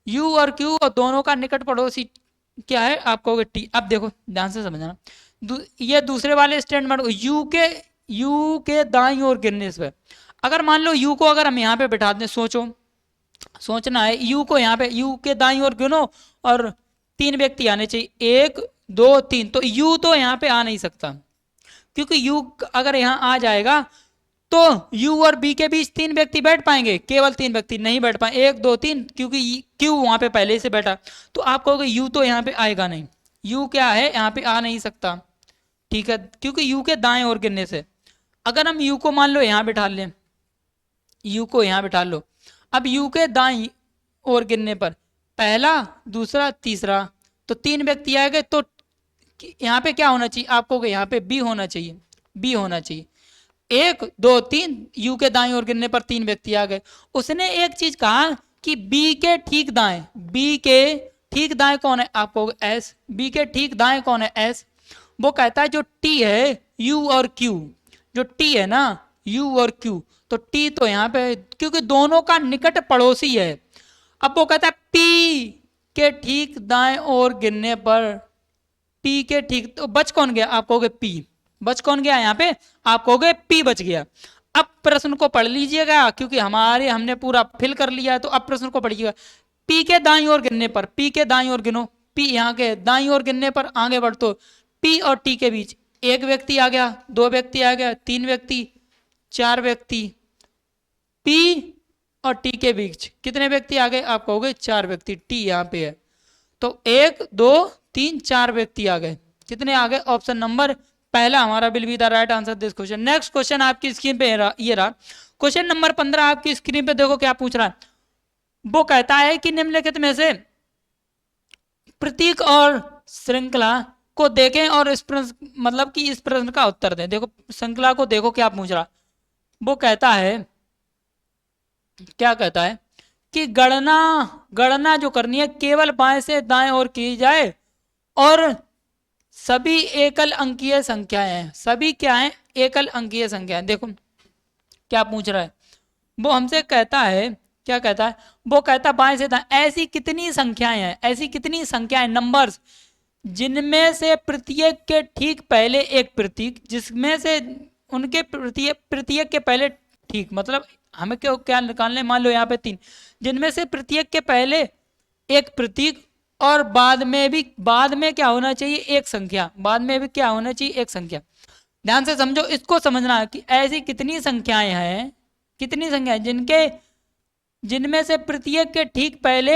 [SPEAKER 1] यू और क्यू और दोनों का निकट पड़ोसी क्या है, आप कहोगे टी। अब देखो ध्यान से समझना, ये दूसरे वाले स्टेटमेंट, यू के दाईं ओर गिनने से, अगर मान लो यू को अगर हम यहाँ पे बैठा दें, सोचना है यू को यहाँ पे, यू के दाईं ओर गिनो और 3 व्यक्ति आने चाहिए, 1 2 3, तो यू तो यहाँ पे आ नहीं सकता, क्योंकि यू अगर यहाँ आ जाएगा तो U और B के बीच 3 व्यक्ति बैठ पाएंगे, केवल 3 व्यक्ति नहीं बैठ पाए, 1 2 3, क्योंकि Q वहां पे पहले से बैठा, तो आप कहोगे U तो यहाँ पे आएगा नहीं, U क्या है यहाँ पे आ नहीं सकता। ठीक है, क्योंकि U के दाएं ओर गिरने से, अगर हम U को मान लो यहाँ बिठा लें, U को यहाँ बिठा लो, अब U के दाएं ओर गिरने पर पहला दूसरा तीसरा, तो 3 व्यक्ति आ गए, तो यहाँ पे क्या होना चाहिए, आप कहोगे यहाँ पे B होना चाहिए, B होना चाहिए। 1 2 3, यू के दाएं ओर गिरने पर 3 व्यक्ति आ गए। उसने एक चीज कहा कि बी के ठीक दाएं, बी के ठीक दाएं कौन है, आप कहोगे एस, बी के ठीक दाएं कौन है एस। वो कहता है जो टी है यू और क्यू, जो टी है ना यू और क्यू, तो टी तो यहाँ पे क्योंकि दोनों का निकट पड़ोसी है। अब वो कहता है पी के ठीक दाएं ओर गिरने पर, पी के ठीक, तो बच कौन गया, आप कहोगे पी, बच कौन गया यहाँ पे, आप कहोगे पी बच गया। अब प्रश्न को पढ़ लीजिएगा, क्योंकि हमने पूरा फिल कर लिया है, तो अब प्रश्न को पढ़िएगा। पी के दाईं ओर गिनने पर, पी के दाईं ओर गिनो, पी यहाँ के दाईं ओर गिनने पर आगे बढ़, तो पी और टी के बीच 1 व्यक्ति आ गया, 2 व्यक्ति आ गया, 3 व्यक्ति 4 व्यक्ति, पी और टी के बीच कितने व्यक्ति आ गए, आप कहोगे 4 व्यक्ति, टी यहाँ पे है, तो 1 2 3 4 व्यक्ति आ गए, कितने आ गए, ऑप्शन नंबर पहला हमारा will be the right answer this question. Next question आपकी स्क्रीन पे ये रहा, क्वेश्चन नंबर 15 आपकी स्क्रीन पे देखो क्या पूछ रहा है। वो कहता है कि निम्नलिखित में से प्रतीक और श्रृंखला को देखें और इस प्रश्न मतलब कि इस प्रश्न का उत्तर दें। देखो श्रृंखला को देखो क्या पूछ रहा, वो कहता है, क्या कहता है कि गणना जो करनी है केवल बाएं से दाएं ओर की जाए और सभी एकल अंकीय संख्याएं हैं, सभी क्या हैं, एकल अंकीय संख्याएं। देखो क्या पूछ रहा है, वो हमसे कहता है, क्या कहता है, वो कहता बाएं से दाएं ऐसी कितनी संख्याएं हैं, ऐसी कितनी संख्याएं नंबर्स जिनमें से प्रत्येक के ठीक पहले एक प्रतीक, जिसमें से उनके प्रत्येक प्रत्येक के पहले, ठीक मतलब हमें क्या क्या निकालने, मान लो यहाँ पे 3, जिनमें से प्रत्येक के पहले एक प्रतीक और बाद में क्या होना चाहिए, एक संख्या, बाद में भी क्या होना चाहिए, एक संख्या। ध्यान से समझो, इसको समझना है कि ऐसी कितनी संख्याएं हैं, कितनी संख्याएं जिनमें से प्रत्येक के ठीक पहले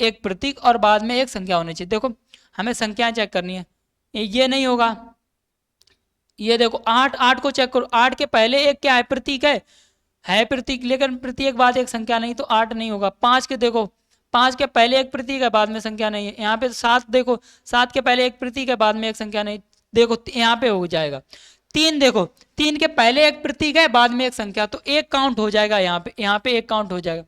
[SPEAKER 1] एक प्रतीक और बाद में एक संख्या होनी चाहिए। देखो हमें संख्याएं चेक करनी है, ये नहीं होगा, ये देखो 8, 8 को चेक करो, 8 के पहले एक क्या है, प्रतीक है प्रतीक, लेकिन प्रतीक बाद एक संख्या नहीं, तो 8 नहीं होगा। 5 के देखो, 5 के पहले एक प्रतीक है, बाद में संख्या नहीं है। यहाँ पे 7 देखो, 7 के पहले एक प्रतीक है, बाद में एक संख्या नहीं, देखो यहाँ पे हो जाएगा। 3 देखो, 3 के पहले एक प्रतीक है, बाद में एक संख्या, तो एक काउंट हो जाएगा यहाँ पे एक काउंट हो जाएगा।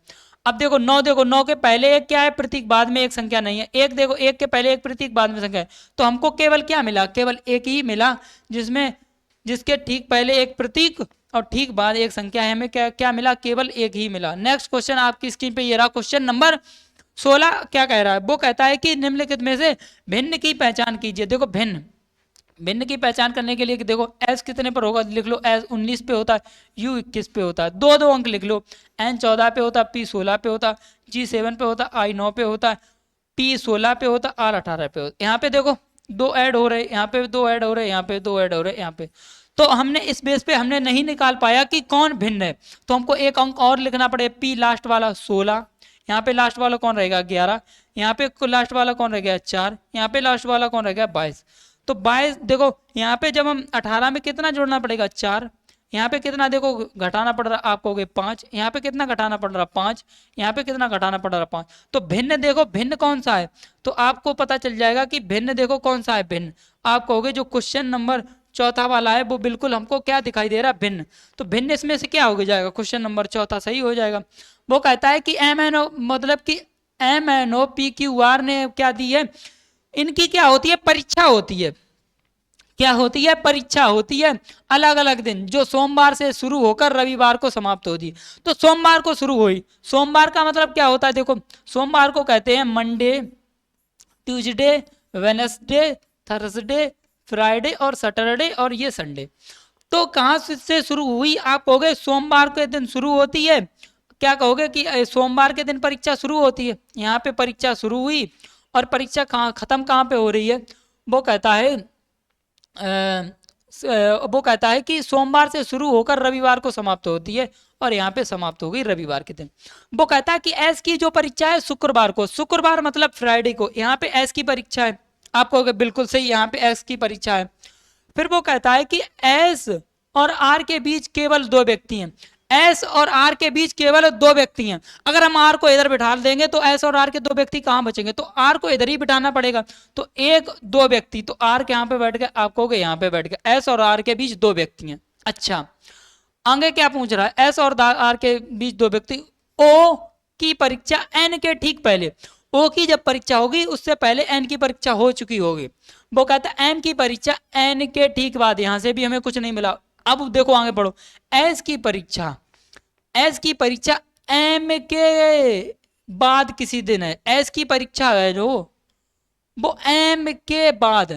[SPEAKER 1] अब देखो 9, देखो 9 के पहले एक क्या है, प्रतीक, बाद में एक संख्या नहीं है। एक देखो, एक के पहले एक प्रतीक, बाद में संख्या है, तो हमको केवल क्या मिला, केवल एक ही मिला, जिसके ठीक पहले एक प्रतीक और ठीक बाद एक संख्या है। हमें क्या क्या मिला, केवल एक ही मिला। नेक्स्ट क्वेश्चन आपकी स्क्रीन पे ये रहा, क्वेश्चन नंबर 16 क्या कह रहा है, वो कहता है कि निम्नलिखित में से भिन्न की पहचान कीजिए। देखो भिन्न की पहचान करने के लिए कि देखो एस कितने पर होगा, लिख लो एस 19 पे होता है, यू 21 पे होता है, दो अंक लिख लो, एन 14 पे होता है, पी 16 पे होता है, जी 7 पे होता है, आई 9 पे होता है, पी 16 पे होता है, आर 18 पे होता है। यहाँ पे देखो दो ऐड हो रहे, यहाँ पे दो ऐड हो रहे, यहाँ पे दो ऐड हो रहे, यहाँ पे, तो हमने इस बेस पे हमने नहीं निकाल पाया कि कौन भिन्न है, तो हमको एक अंक और लिखना पड़े, पी लास्ट वाला 16, यहाँ पे लास्ट वाला कौन रहेगा 11, यहाँ पे लास्ट वाला कौन रह गया 4, यहाँ पे लास्ट वाला कौन रह गया 22। तो 22 देखो यहाँ पे जब हम 18 में कितना जोड़ना पड़ेगा 4, यहाँ पे कितना देखो घटाना पड़ रहा आप कहोगे 5, यहाँ पे कितना घटाना पड़ रहा 5, यहाँ पे कितना घटाना पड़ रहा 5। तो भिन्न देखो भिन्न कौन सा है, तो आपको पता चल जाएगा कि भिन्न देखो कौन सा है भिन्न। आप कहोगे जो क्वेश्चन नंबर चौथा वाला है वो बिल्कुल हमको क्या दिखाई दे रहा है, भिन्न। तो भिन्न इसमें से क्या हो जाएगा, क्वेश्चन नंबर चौथा सही हो जाएगा। वो कहता है कि MNO मतलब कि MNOPQR ने क्या दी है, इनकी क्या होती है, परीक्षा होती है। क्या होती है, परीक्षा होती है अलग अलग दिन, जो सोमवार से शुरू होकर रविवार को समाप्त होती है। तो सोमवार को शुरू हुई, सोमवार का मतलब क्या होता है, देखो सोमवार को कहते हैं Monday, Tuesday, Wednesday, Thursday, Friday और सैटरडे और ये संडे। तो कहाँ से शुरू हुई, आप कहोगे सोमवार के दिन शुरू होती है, क्या कहोगे कि सोमवार के दिन परीक्षा शुरू होती है, यहाँ पे परीक्षा शुरू हुई और परीक्षा कहाँ खत्म कहाँ पे हो रही है, वो कहता है वो कहता है कि सोमवार से शुरू होकर रविवार को समाप्त होती है और यहाँ पे समाप्त हो गई रविवार के दिन। वो कहता है कि एस की जो परीक्षा है शुक्रवार को, शुक्रवार मतलब फ्राइडे को, यहाँ पे एस की परीक्षा है। आप कहोगे बिल्कुल सही, यहाँ पे एस की परीक्षा है। फिर वो कहता है कि एस और आर के बीच केवल दो व्यक्ति हैं, एस और आर के बीच केवल दो व्यक्ति हैं। अगर हम आर को इधर बिठा देंगे तो एस और आर के दो व्यक्ति कहाँ बचेंगे, तो आर को इधर ही बिठाना पड़ेगा। तो एक दो व्यक्ति, तो आर के यहाँ पे बैठ गए, आप कहोगे यहाँ पे बैठ गए, एस और आर के बीच दो व्यक्ति हैं। अच्छा आगे क्या पूछ रहा है, एस और आर के बीच दो व्यक्ति, ओ की परीक्षा एन के ठीक पहले, ओ की जब परीक्षा होगी उससे पहले एन की परीक्षा हो चुकी होगी। वो कहता है एम की परीक्षा एन के ठीक बाद, यहां से भी हमें कुछ नहीं मिला। अब देखो आगे बढ़ो, एस की परीक्षा एम के बाद किसी दिन है, एस की परीक्षा है जो वो एम के बाद,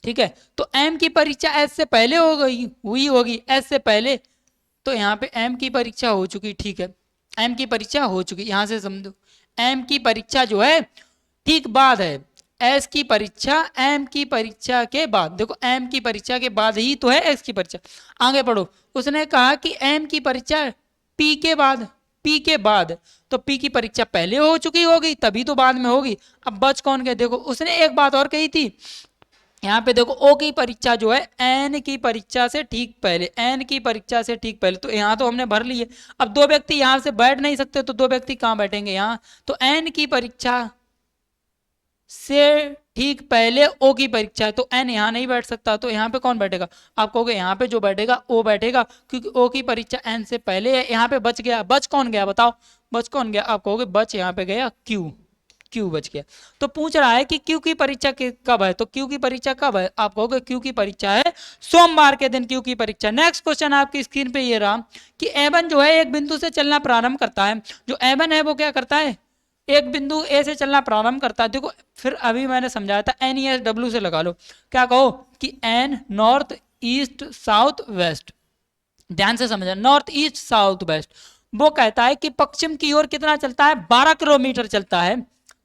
[SPEAKER 1] ठीक है। तो एम की परीक्षा एस से पहले हुई होगी एस से पहले, तो यहाँ पे एम की परीक्षा हो चुकी, ठीक है, एम की परीक्षा हो चुकी, यहां से समझो एम की परीक्षा जो है ठीक बाद है, एस की परीक्षा एम की परीक्षा के बाद, देखो एम की परीक्षा के बाद ही तो है एस की परीक्षा। आगे पढ़ो, उसने कहा कि एम की परीक्षा पी के बाद, तो पी की परीक्षा पहले हो चुकी होगी तभी तो बाद में होगी। अब बच कौन गए, देखो उसने एक बात और कही थी, यहाँ पे देखो ओ की परीक्षा जो है एन की परीक्षा से ठीक पहले, एन की परीक्षा से ठीक पहले, तो यहाँ तो हमने भर लिए। अब दो व्यक्ति यहाँ से बैठ नहीं सकते, तो दो व्यक्ति कहाँ बैठेंगे यहाँ, तो एन की परीक्षा से ठीक पहले ओ की परीक्षा है, तो एन यहाँ नहीं बैठ सकता, तो यहाँ पे कौन बैठेगा, आप कहोगे यहाँ पे जो बैठेगा ओ बैठेगा, क्योंकि ओ की परीक्षा एन से पहले है। यहाँ पे बच गया, बच कौन गया बताओ, बच कौन गया, आप कहोगे बच यहाँ पे गया क्यू, क्यू बच गया। तो पूछ रहा है कि क्यू की परीक्षा कब है, तो क्यू की परीक्षा कब है, आप कहोगे क्यू की परीक्षा है सोमवार के दिन, क्यू की परीक्षा। नेक्स्ट क्वेश्चन आपकी स्क्रीन पे ये रहा कि एवन जो है एक बिंदु से चलना प्रारंभ करता है। जो एवन है वो क्या करता है, एक बिंदु ए से चलना प्रारंभ करता है। देखो फिर अभी मैंने समझाया था NESW से लगा लो, क्या कहो कि N north east south west, ध्यान से समझना, नॉर्थ ईस्ट साउथ वेस्ट। वो कहता है कि पश्चिम की ओर कितना चलता है, 12 किलोमीटर चलता है।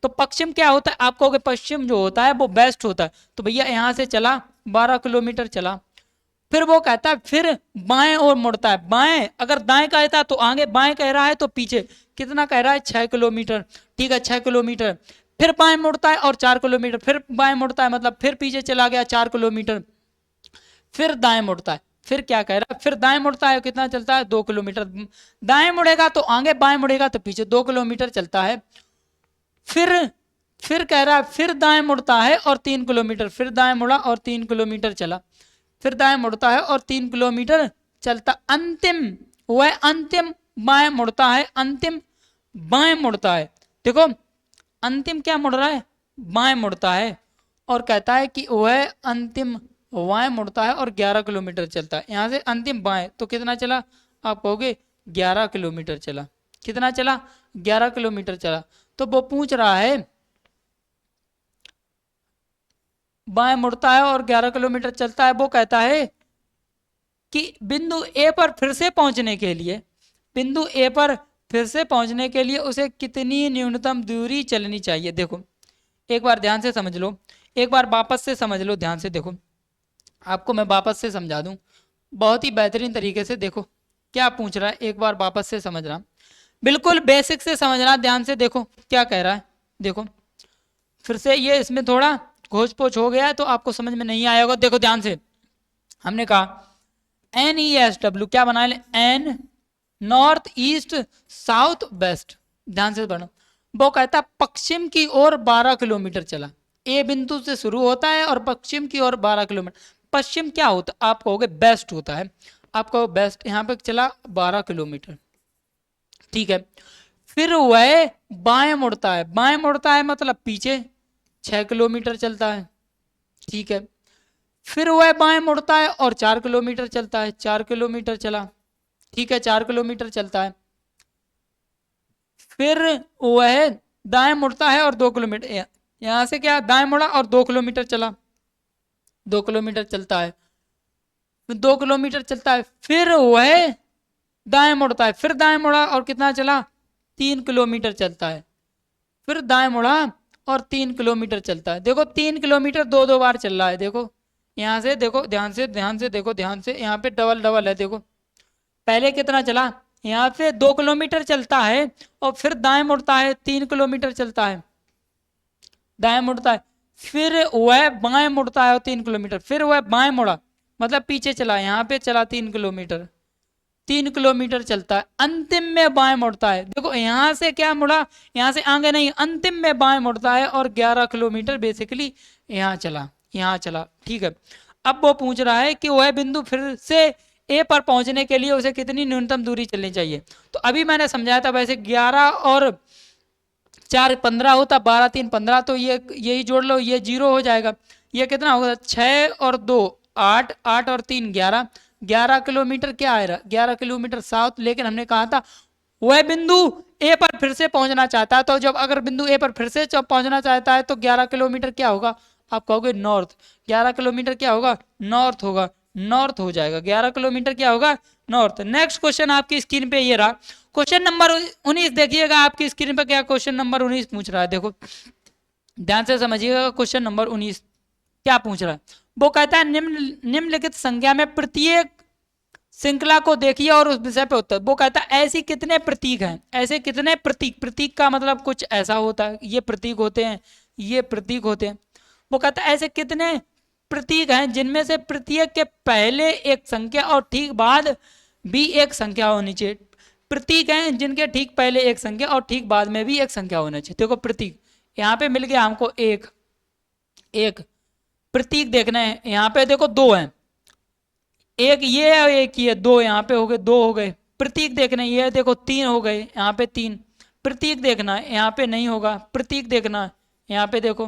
[SPEAKER 1] तो पश्चिम क्या होता है, आप कहोगे पश्चिम जो होता है वो वेस्ट होता है, तो भैया यहां से चला 12 किलोमीटर चला। फिर वो कहता है फिर बाएं और मुड़ता है, बाएं अगर दाएं कहता है तो आगे, बाएं कह रहा है तो पीछे, कितना कह रहा है 6 किलोमीटर, ठीक है 6 किलोमीटर। फिर बाएं मुड़ता है और 4 किलोमीटर, फिर बाएं मुड़ता है मतलब फिर पीछे चला गया 4 किलोमीटर, फिर दाएं मुड़ता है, फिर क्या कह रहा है, फिर दाएं मुड़ता है, कितना चलता है 2 किलोमीटर, दाएं मुड़ेगा तो आगे, बाएं मुड़ेगा तो पीछे, 2 किलोमीटर चलता है। फिर कह रहा है फिर दाएं मुड़ता है और 3 किलोमीटर, फिर दाएं मुड़ा और 3 किलोमीटर चला, फिर दाएं मुड़ता है और 3 किलोमीटर चलता, अंतिम वह अंतिम बाएं मुड़ता है, अंतिम बाएं मुड़ता है। देखो अंतिम क्या मुड़ रहा है, बाएं मुड़ता है, और कहता है कि वह अंतिम बाएं मुड़ता है और 11 किलोमीटर चलता है। यहां से अंतिम बाएं तो कितना चला, आप कहोगे 11 किलोमीटर चला, कितना चला 11 किलोमीटर चला। तो वो पूछ रहा है बाएं मुड़ता है और 11 किलोमीटर चलता है, वो कहता है कि बिंदु ए पर फिर से पहुंचने के लिए, बिंदु ए पर फिर से पहुंचने के लिए उसे कितनी न्यूनतम दूरी चलनी चाहिए। देखो एक बार ध्यान से समझ लो, एक बार वापस से समझ लो, ध्यान से देखो, आपको मैं वापस से समझा दूं बहुत ही बेहतरीन तरीके से। देखो क्या पूछ रहा है, एक बार वापस से समझना, बिल्कुल बेसिक से समझना, ध्यान से देखो क्या कह रहा है। देखो फिर से ये इसमें थोड़ा घोच पोच हो गया है तो आपको समझ में नहीं आया होगा। देखो ध्यान से, हमने कहा NESW क्या बना ले, N north east south west, ध्यान से पढ़ो। वो कहता पश्चिम की ओर 12 किलोमीटर चला, ए बिंदु से शुरू होता है और पश्चिम की ओर 12 किलोमीटर। पश्चिम क्या होता है, आप कहोगे बेस्ट होता है, आप कहो बेस्ट, यहाँ पे चला 12 किलोमीटर, ठीक है। फिर वह बाएं मुड़ता है, बाएं मुड़ता है मतलब पीछे 6 किलोमीटर चलता है, ठीक है। फिर वह बाएं मुड़ता है और 4 किलोमीटर चलता है, 4 किलोमीटर चला, ठीक है 4 किलोमीटर चलता है। फिर वह दाएं मुड़ता है और 2 किलोमीटर, यहां से क्या दाएं मुड़ा और 2 किलोमीटर चला, 2 किलोमीटर चलता है, 2 किलोमीटर चलता है। फिर वह दाएं मुड़ता है, फिर दाएं मुड़ा और कितना चला 3 किलोमीटर चलता है, फिर दाएं मुड़ा और 3 किलोमीटर चलता है। देखो 3 किलोमीटर दो दो बार चल रहा है, देखो यहाँ से देखो, ध्यान से देखो, ध्यान से, यहाँ पे डबल डबल है। देखो पहले कितना चला, यहाँ पे 2 किलोमीटर चलता है और फिर दाएं मुड़ता है 3 किलोमीटर चलता है, दाएं मुड़ता है, फिर वह बाएं मुड़ता है और 3 किलोमीटर, फिर वह बाएं मुड़ा मतलब पीछे चला, यहाँ पे चला 3 किलोमीटर, 3 किलोमीटर चलता है, अंतिम में बाएं मुड़ता है। देखो यहाँ से क्या मुड़ा, यहाँ से आगे नहीं, अंतिम में बाएं मुड़ता है और 11 किलोमीटर बेसिकली यहाँ चला, यहाँ चला, ठीक है। अब वो पूछ रहा है कि वह बिंदु फिर से ए पर पहुंचने के लिए उसे कितनी न्यूनतम दूरी चलनी चाहिए। तो अभी मैंने समझाया था, वैसे 11 और 4 15 होता, 12 3 15, तो ये यही जोड़ लो, ये 0 हो जाएगा। ये कितना होगा, 6 और 2 8, 8 और 3 11, 11 किलोमीटर क्या आ रहा, 11 किलोमीटर साउथ। लेकिन हमने कहा था वह बिंदु ए पर फिर से पहुंचना चाहता है, तो जब अगर बिंदु ए पर फिर से जब पहुंचना चाहता है तो 11 किलोमीटर क्या होगा, आप कहोगे नॉर्थ, 11 किलोमीटर क्या होगा, नॉर्थ होगा, नॉर्थ हो जाएगा, 11 किलोमीटर क्या होगा, नॉर्थ। नेक्स्ट क्वेश्चन आपकी स्क्रीन पे ये रहा, क्वेश्चन नंबर 19 देखिएगा आपकी स्क्रीन पे, क्या क्वेश्चन नंबर 19 पूछ रहा है। देखो ध्यान से समझिएगा, क्वेश्चन नंबर 19 क्या पूछ रहा है। वो कहता है निम्नलिखित संख्या में प्रत्येक श्रृंखला को देखिए और उस विषय पे उत्तर। वो कहता है ऐसी कितने प्रतीक हैं, ऐसे कितने प्रतीक, प्रतीक का मतलब कुछ ऐसा होता है, ये प्रतीक होते हैं, ये प्रतीक होते हैं। वो कहता है ऐसे कितने प्रतीक हैं जिनमें से प्रत्येक के पहले एक संख्या और ठीक बाद भी एक संख्या होनी चाहिए। प्रतीक हैं जिनके ठीक पहले एक संख्या और ठीक बाद में भी एक संख्या होना चाहिए। देखो प्रतीक यहाँ पे मिल गया हमको एक, एक प्रतीक देखना है, यहाँ पे देखो 2 हैं, एक ये है एक ये, 2 यहाँ पे हो गए, 2 हो गए। प्रतीक देखने ये देखो 3 हो गए, यहाँ पे 3 प्रतीक देखना है, यहाँ पे नहीं होगा, प्रतीक देखना है, यहाँ पे देखो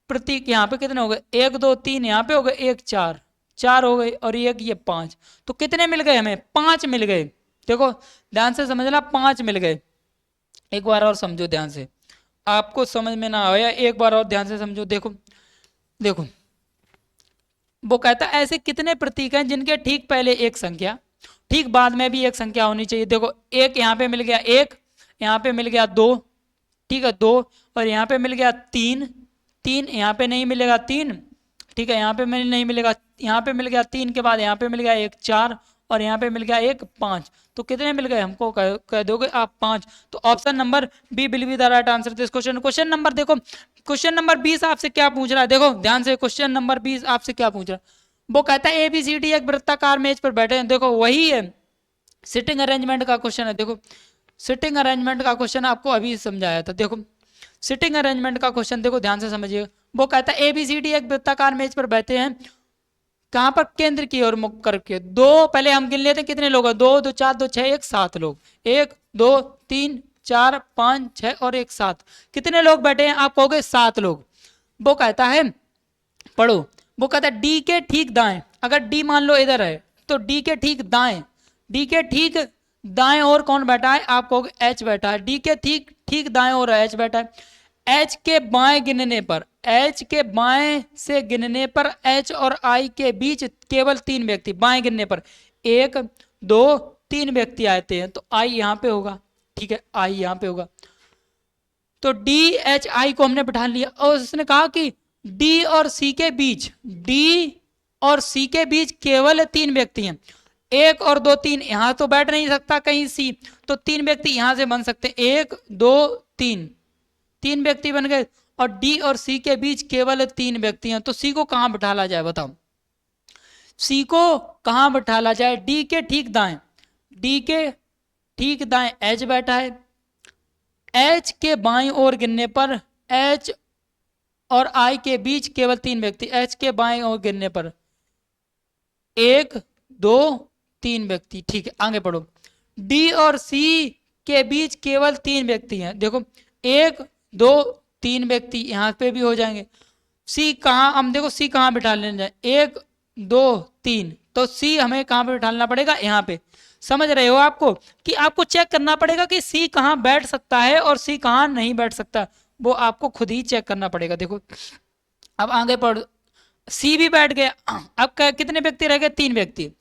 [SPEAKER 1] प्रतीक यहाँ पे कितने हो गए, 1 2 3, यहाँ पे हो गए 1 4, 4 हो गए और ये 5, तो कितने मिल गए हमें, 5 मिल गए। देखो ध्यान से समझना, 5 मिल गए। एक बार और समझो ध्यान से, आपको समझ में ना आया एक बार और ध्यान से समझो। देखो देखो वो कहता है ऐसे कितने प्रतीक हैं जिनके ठीक पहले एक संख्या, ठीक बाद में भी एक संख्या होनी चाहिए। देखो एक यहाँ पे मिल गया, एक यहाँ पे मिल गया, 2, ठीक है 2, और यहाँ पे मिल गया 3, 3 यहाँ पे नहीं मिलेगा 3, ठीक है यहाँ पे नहीं मिलेगा, यहाँ पे मिल गया 3 के बाद यहाँ पे मिल गया 1 4, और यहाँ पे मिल गया 1 5, तो कितने मिल गए हमको कह दोगे आप 5। तो option number B will be the right answer this question. Question number देखो, क्वेश्चन नंबर 20 आपसे क्या पूछ रहा है, देखो ध्यान से, क्वेश्चन नंबर 20 आपसे क्या पूछ रहा है, वो कहता है ABCD एक वृत्ताकार मेज पर बैठे हैं। देखो वही है, सिटिंग अरेंजमेंट का क्वेश्चन है। देखो सिटिंग अरेंजमेंट का क्वेश्चन आपको अभी समझाया था। देखो सिटिंग अरेंजमेंट का क्वेश्चन देखो ध्यान से समझिए, वो कहता है ABCD एक वृत्ताकार मेज पर बैठे हैं, कहां पर, केंद्र की ओर मुख करके। दो पहले हम गिन लेते हैं कितने लोग हैं, 2 2 4 2 6 1 7 लोग, 1 2 3 4 5 6 और 1 7, कितने लोग बैठे हैं, आप कहोगे 7 लोग। वो कहता है पढ़ो, वो कहता है डी के ठीक दाएं, अगर डी मान लो इधर है तो डी के ठीक दाएं, डी के ठीक दाएं और कौन बैठा है, आप कहोगे एच बैठा है। डी के ठीक ठीक दाएं और एच बैठा है। एच के बाएं गिनने पर, एच के बाएं से गिनने पर एच और आई के बीच केवल 3 व्यक्ति, बाएं गिनने पर 1 2 3 व्यक्ति आते हैं, तो आई यहाँ पे होगा, ठीक है आई यहाँ पे होगा। तो डी एच आई को हमने बिठा लिया, और उसने कहा कि डी और सी के बीच, डी और सी के बीच केवल 3 व्यक्ति हैं, 1 और 2 3, यहां तो बैठ नहीं सकता कहीं सी, तो 3 व्यक्ति यहां से बन सकते हैं, 1 2 3, 3 व्यक्ति बन गए। और डी और सी के बीच केवल 3 व्यक्ति हैं, तो सी को कहां बिठाला जाए बताओ, सी को कहां बिठाला जाए, डी के ठीक दाएं, डी के ठीक दाएं एच बैठा है, एच के बाईं ओर गिनने पर एच और आई के बीच केवल 3 व्यक्ति, एच के बाएं ओर गिनने पर 1 2 3 व्यक्ति, ठीक है आगे पढ़ो। डी और सी के बीच केवल 3 व्यक्ति हैं, देखो 1 2 3 व्यक्ति यहां पे भी हो जाएंगे। सी कहां, हम देखो सी कहां बिठा लेना जाए, 1 2 3, तो सी हमें कहां पे बिठाना पड़ेगा, यहाँ पे। समझ रहे हो आपको, कि आपको चेक करना पड़ेगा कि सी कहां बैठ सकता है और सी कहां नहीं बैठ सकता, वो आपको खुद ही चेक करना पड़ेगा। देखो अब आगे पढ़, सी भी बैठ गया, अब कितने व्यक्ति रह गए, 3 व्यक्ति।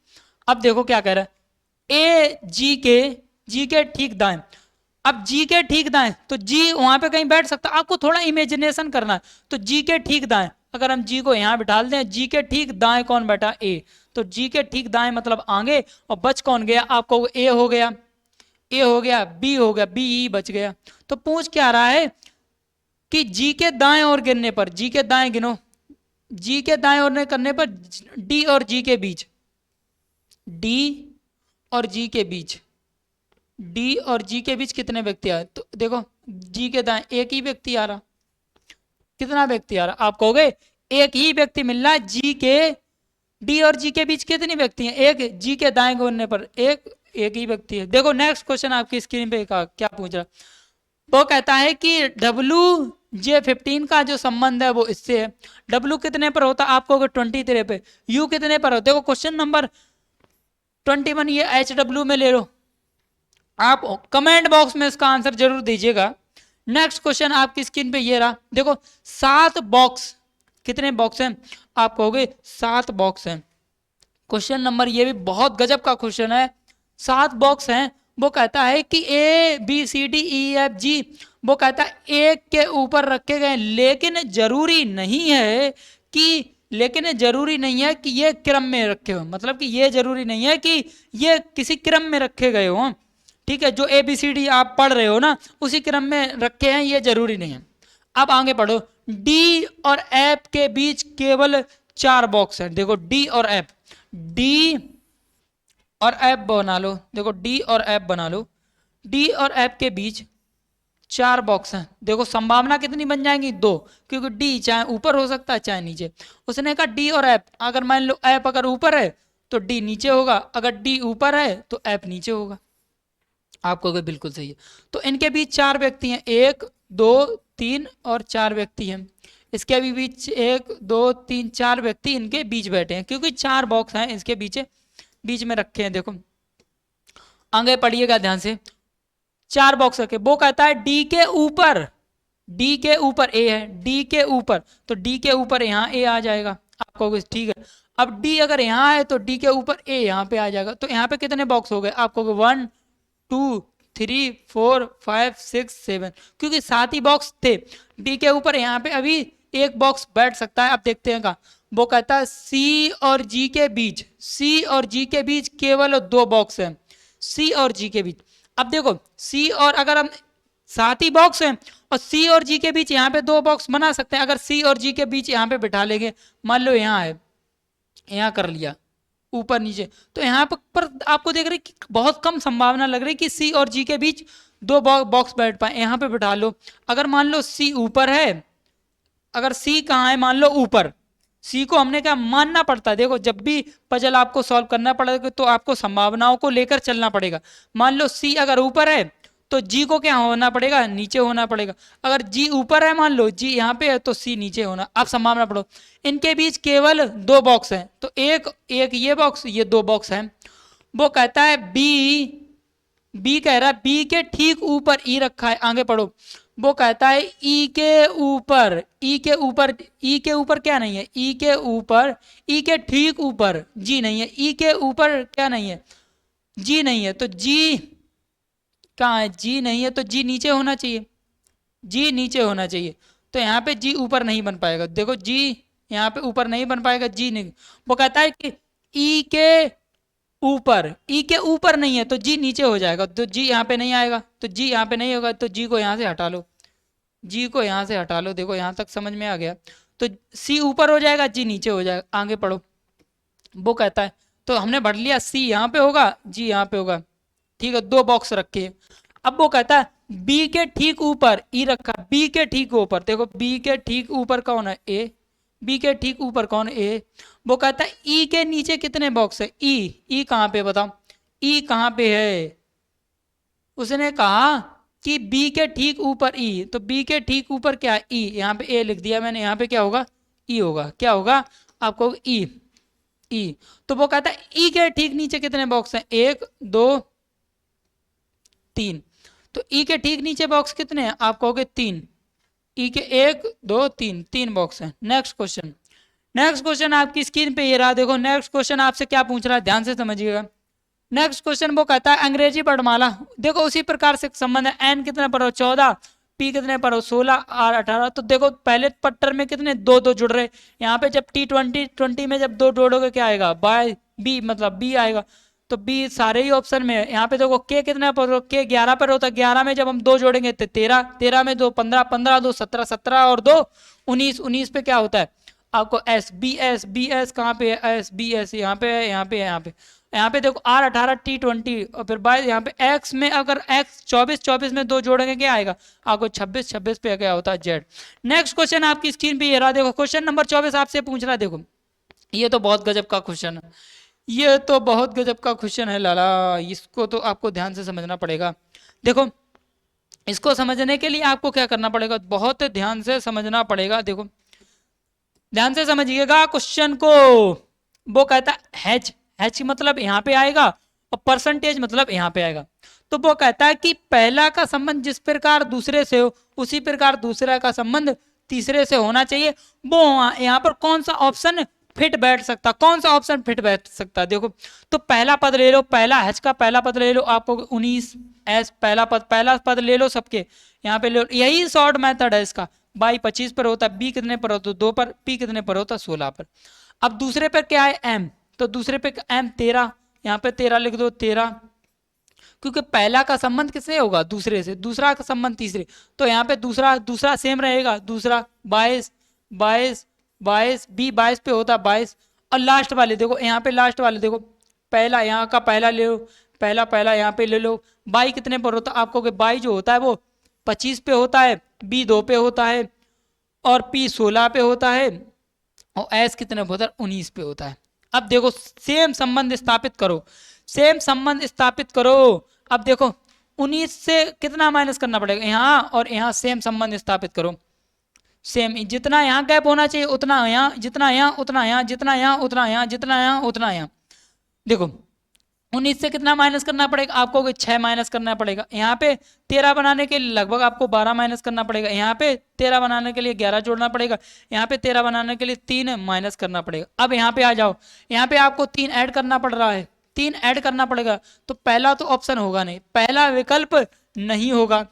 [SPEAKER 1] अब देखो क्या कह रहा है, ए जी के ठीक दाएं, अब जी के ठीक दाएं, तो जी वहां पे कहीं बैठ सकता, आपको थोड़ा इमेजिनेशन करना है। तो जी के ठीक दाएं, अगर हम जी को यहां बिठा दें, जी के ठीक दाएं कौन बैठा, ए, तो जी के ठीक दाएं मतलब आगे, और बच कौन गया, आपको ए हो गया, ए हो गया, बी हो गया, बी ई बच गया। तो पूछ क्या रहा है कि जी के दाएं ओर गिनने पर, जी के दाएं गिनो, जी के दाएं ओर करने पर डी और जी के बीच, डी और जी के बीच, डी और जी के बीच कितने व्यक्ति आए, तो देखो जी के दाएं एक ही व्यक्ति आ रहा, कितना व्यक्ति आ रहा, आप कहोगे एक ही व्यक्ति मिल रहा है, जी के डी और जी के बीच कितने व्यक्ति हैं, एक, जी के दाएं गिनने पर एक ही व्यक्ति है। देखो नेक्स्ट क्वेश्चन आपकी स्क्रीन पे क्या पूछ रहा, वो कहता है कि WJ15 का जो संबंध है वो इससे है। W कितने पर होता है, आपको 23 पे, U कितने पर होता है, देखो क्वेश्चन नंबर 21 ये HW में ले लो, आप कमेंट बॉक्स में इसका आंसर जरूर दीजिएगा। नेक्स्ट क्वेश्चन आपकी स्क्रीन पे ये रहा, देखो 7 बॉक्स, कितने बॉक्स हैं, आप कहोगे 7 बॉक्स हैं। क्वेश्चन नंबर ये भी बहुत गजब का क्वेश्चन है, 7 बॉक्स हैं। वो कहता है कि ABCDEFG, वो कहता है एक के ऊपर रखे गए, लेकिन जरूरी नहीं है कि ये क्रम में रखे हो, मतलब कि ये जरूरी नहीं है कि ये किसी क्रम में रखे गए हो, ठीक है, जो ABCD आप पढ़ रहे हो ना उसी क्रम में रखे हैं, ये जरूरी नहीं है। अब आगे पढ़ो, डी और एफ के बीच केवल 4 बॉक्स हैं, देखो डी और एफ, डी और एफ बना लो, देखो डी और एफ बना लो, डी और एफ के बीच 4 बॉक्स हैं, देखो संभावना कितनी बन जाएंगी, 2, क्योंकि डी चाहे ऊपर हो सकता है चाहे नीचे। उसने कहा डी और एफ, अगर मान लो एफ अगर ऊपर है तो डी नीचे होगा, अगर डी ऊपर है तो एफ नीचे होगा। आप कहोगे बिल्कुल सही है। तो इनके बीच 4 व्यक्ति हैं, 1 2 3 और 4 व्यक्ति हैं। इसके भी बीच 1 2 3 4 व्यक्ति इनके बीच बैठे हैं, क्योंकि 4 बॉक्स हैं इसके बीच में रखे हैं। देखो आगे पढ़िएगा ध्यान से, 4 बॉक्स रखे। वो कहता है डी के ऊपर ए है, डी के ऊपर, तो डी के ऊपर यहाँ ए आ जाएगा। आप कहोगे ठीक है। अब डी अगर यहाँ है तो डी के ऊपर ए यहाँ पे आ जाएगा। तो यहाँ पे कितने बॉक्स हो गए? आप कहोगे 1 2 3 4 5 6 7, क्योंकि 7 ही बॉक्स थे। डी के ऊपर यहाँ पे अभी एक बॉक्स बैठ सकता है। अब देखते हैं कहाँ। वो कहता है सी और जी के बीच केवल 2 बॉक्स हैं, सी और जी के बीच। अब देखो सी और, अगर हम 7 ही बॉक्स हैं और सी और जी के बीच यहाँ पे 2 बॉक्स बना सकते हैं। अगर सी और जी के बीच यहाँ पे बिठा लेंगे, मान लो यहाँ है, यहाँ कर लिया ऊपर नीचे, तो यहाँ पर आपको देख रहे कि बहुत कम संभावना लग रही कि सी और जी के बीच 2 बॉक्स बैठ पाए। यहाँ पे बिठा लो। अगर मान लो सी ऊपर है, अगर सी कहाँ है, मान लो ऊपर, सी को हमने क्या मानना पड़ता है। देखो जब भी पजल आपको सॉल्व करना पड़ेगा तो आपको संभावनाओं को लेकर चलना पड़ेगा। मान लो सी अगर ऊपर है तो जी को क्या होना पड़ेगा? नीचे होना पड़ेगा। अगर जी ऊपर है, मान लो जी यहाँ पे है, तो सी नीचे होना। आप संभावना पढ़ो। इनके बीच केवल 2 बॉक्स हैं, तो एक ये बॉक्स, ये 2 बॉक्स हैं। वो कहता है बी कह रहा है बी के ठीक ऊपर ई रखा है। आगे पढ़ो। वो कहता है ई के ऊपर क्या नहीं है? ई के ठीक ऊपर जी नहीं है। ई के ऊपर क्या नहीं है? जी नहीं है। तो जी कहाँ है? जी नहीं है, तो जी नीचे होना चाहिए, जी नीचे होना चाहिए। तो यहाँ पे जी ऊपर नहीं बन पाएगा। देखो जी यहाँ पे ऊपर नहीं बन पाएगा, जी नहीं। वो कहता है कि ई के ऊपर नहीं है, तो जी नीचे हो जाएगा, तो जी यहाँ पे नहीं आएगा, तो जी यहाँ पे नहीं होगा, तो जी को यहाँ से हटा लो, जी को यहाँ से हटा लो। देखो यहाँ तक समझ में आ गया। तो सी ऊपर हो जाएगा, जी नीचे हो जाएगा। आगे पढ़ो। वो कहता है, तो हमने भर लिया, सी यहाँ पे होगा, जी यहाँ पे होगा, ठीक है। 2 बॉक्स रखे। अब वो कहता है बी के ठीक ऊपर ई रखा, बी के ठीक ऊपर, देखो बी के ठीक ऊपर कौन है? ए। बी के ठीक ऊपर कौन? ए। वो कहता है ई के नीचे कितने बॉक्स है? ई कहाँ पे बताओ? ई कहाँ पे है? उसने कहा कि बी के ठीक ऊपर ई, तो बी के ठीक ऊपर क्या? ई। यहाँ पे ए लिख दिया मैंने, यहाँ पे क्या होगा? ई होगा। क्या होगा? आपको ई। तो वो कहता है ई के ठीक नीचे कितने बॉक्स हैं? 1 2 3। तो ई के ठीक नीचे बॉक्स कितने हैं? आप कहोगे 3। ई के 1 2 3 बॉक्स हैं। नेक्स्ट क्वेश्चन आपकी स्क्रीन पे ये रहा। देखो नेक्स्ट क्वेश्चन आपसे क्या पूछ रहा है, ध्यान से समझिएगा। नेक्स्ट क्वेश्चन वो कहता है अंग्रेजी वर्णमाला। देखो उसी प्रकार से संबंध है। एन कितने पर हो? 14। पी कितने पर हो? 16 और 18। तो देखो पहले पट्टर में कितने 2 जुड़ रहे। यहाँ पे जब T20 में जब 2 जोड़ोगे क्या आएगा? बाय बी, मतलब बी आएगा। तो बी सारे ही ऑप्शन में है। यहाँ पे देखो के कितने पर हो? के 11 पर होता है। 11 में जब हम 2 जोड़ेंगे तो 13, 13 में 2 15, 15 2 17, 17 और 2 19, 19 पे क्या होता है आपको? बी एस कहाँ पे है? एस बी एस यहाँ पे है, यहाँ पे है, यहाँ पे देखो R 18 T20 और फिर 22। यहाँ पे X में अगर X 24 में 2 जोड़ेंगे क्या आएगा आपको? 26 पे क्या होता है? Z। नेक्स्ट क्वेश्चन आपकी स्क्रीन पे ये रहा। देखो क्वेश्चन नंबर 24 आपसे पूछ रहा है। देखो ये तो बहुत गजब का क्वेश्चन है, ये तो बहुत गजब का क्वेश्चन है लाला। इसको तो आपको ध्यान से समझना पड़ेगा। देखो इसको समझने के लिए आपको क्या करना पड़ेगा? बहुत ध्यान से समझना पड़ेगा। देखो ध्यान से समझिएगा क्वेश्चन को। वो कहता है हैच मतलब यहाँ पे आएगा और परसेंटेज मतलब यहाँ पे आएगा। तो वो कहता है कि पहला का संबंध जिस प्रकार दूसरे से हो उसी प्रकार दूसरा का संबंध तीसरे से होना चाहिए। वो यहाँ पर कौन सा ऑप्शन फिट बैठ सकता? कौन सा ऑप्शन फिट बैठ सकता? देखो तो पहला पद ले लो, पहला हैच का पहला पद ले लो, आपको 19 एस पहला पद ले लो सबके, यहाँ पे ले लो। यही शॉर्ट मेथड है इसका। बाई 25 पर होता है, बी कितने पर होता है? 2 पर। पी कितने पर होता है? 16 पर। अब दूसरे पर क्या है? एम। तो दूसरे पे एम 13, यहाँ पे 13 लिख दो। 13 क्योंकि पहला का संबंध किससे होगा? दूसरे से। दूसरा का संबंध तीसरे, तो यहाँ पे दूसरा सेम रहेगा। दूसरा 22 बी 22 पे होता 22। और लास्ट वाले देखो, यहाँ पे लास्ट वाले देखो, पहला यहाँ का पहला ले लो, पहला यहाँ पे ले लो। बाई कितने पर होता है? आपको बाई जो होता है वो 25 पे होता है, बी 2 पे होता है और पी 16 पे होता है और एस कितने पे होता है? 19 पे होता है। अब देखो सेम संबंध स्थापित करो, सेम संबंध स्थापित करो। अब देखो 19 से कितना माइनस करना पड़ेगा, यहाँ और यहाँ सेम संबंध स्थापित करो, सेम जितना यहाँ गैप होना चाहिए उतना यहाँ, जितना यहाँ उतना यहाँ, जितना यहाँ उतना यहाँ, जितना यहाँ उतना यहाँ। देखो 19 से कितना माइनस करना पड़ेगा आपको, 6 माइनस करना पड़ेगा। यहाँ पे 13 बनाने के लिए लगभग आपको 12 माइनस करना पड़ेगा। यहाँ पे 13 बनाने के लिए 11 जोड़ना पड़ेगा। यहाँ पे 13 बनाने के लिए 3 माइनस करना पड़ेगा। अब यहाँ पे आ जाओ, यहाँ पे आपको 3 ऐड करना पड़ रहा है, 3 ऐड करना पड़ेगा। तो पहला तो ऑप्शन होगा नहीं, पहला विकल्प नहीं होगा,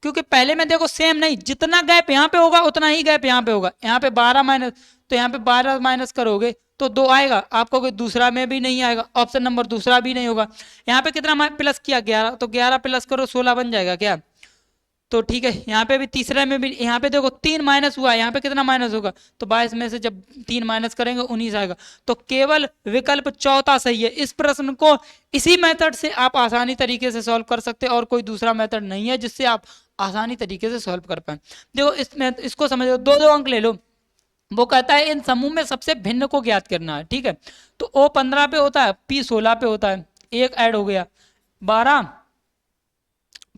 [SPEAKER 1] क्योंकि पहले में देखो सेम नहीं, जितना गैप यहाँ पे होगा उतना ही गैप यहाँ पे होगा। यहाँ पे 12 माइनस, तो यहाँ पे 12 माइनस करोगे तो 2 आएगा आपको, कोई दूसरा में भी नहीं आएगा, ऑप्शन नंबर दूसरा भी नहीं होगा। यहाँ पे कितना प्लस किया 11, तो 11 प्लस करो 16 बन जाएगा क्या, तो ठीक है। यहाँ पे भी तीसरे में भी, यहाँ पे देखो 3 माइनस हुआ, यहाँ पे कितना माइनस होगा, तो 22 में से जब 3 माइनस करेंगे 19 आएगा। तो केवल विकल्प चौथा सही है। इस प्रश्न को इसी मेथड से आप आसानी तरीके से सॉल्व कर सकते हैं, और कोई दूसरा मेथड नहीं है जिससे आप आसानी तरीके से सॉल्व कर पाए। देखो इसमें इसको समझो, 2 अंक ले लो। वो कहता है इन समूह में सबसे भिन्न को ज्ञात करना है, ठीक है। तो O 15 पे होता है, P 16 पे होता है, एक ऐड हो गया, 12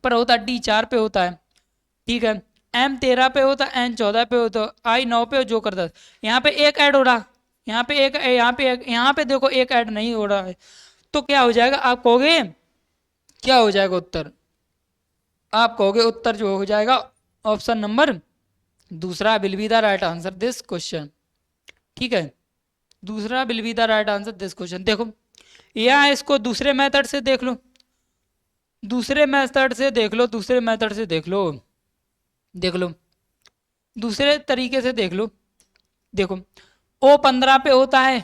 [SPEAKER 1] पर होता है, D 4 पे होता है, ठीक है, M 13 पे होता है, N 14 पे होता है, I 9 पे, जो कर 10। यहाँ पे एक ऐड हो रहा, यहाँ पे एक, यहाँ पे देखो एक ऐड नहीं हो रहा है, तो क्या हो जाएगा आप कहोगे, क्या हो जाएगा उत्तर, आप कहोगे उत्तर जो हो जाएगा ऑप्शन नंबर दूसरा will be the right answer this question, ठीक है, दूसरा will be the right answer this question. देखो या इसको दूसरे मेथड से देख लो, दूसरे मेथड से देख लो, दूसरे मेथड से देख लो, देख लो दूसरे तरीके से देख लो। देखो O 15 पे होता है,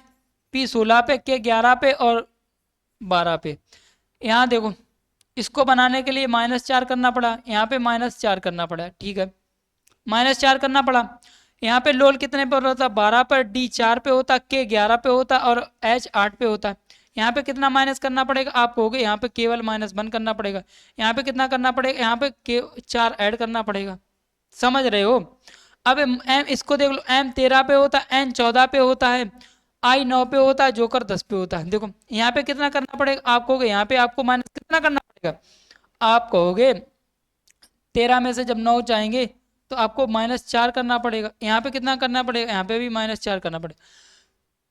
[SPEAKER 1] P 16 पे, K 11 पे और 12 पे। यहाँ देखो इसको बनाने के लिए -4 करना पड़ा, यहाँ पे -4 करना पड़ा, ठीक है, -4 करना पड़ा। यहाँ पे लोल कितने पर होता है, 12 पर, D 4 पे होता, K 11 पे होता और H 8 पे होता। यहाँ पे कितना माइनस करना पड़ेगा आप कहोगे, यहाँ पे केवल -1 करना पड़ेगा। यहाँ पे कितना करना पड़ेगा, यहाँ पे 4 ऐड करना पड़ेगा, समझ रहे हो। अब M इसको देख लो, M 13 पे होता है, N 14 पे होता है, I 9 पे होता है, जोकर 10 पे होता है। देखो यहाँ पे कितना करना पड़ेगा आप कहोगे, यहाँ पे आपको माइनस कितना करना पड़ेगा, आप कहोगे 13 में से जब 9 जाएंगे तो आपको -4 करना पड़ेगा। यहाँ पे कितना करना पड़ेगा, यहाँ पे भी -4 करना पड़ेगा।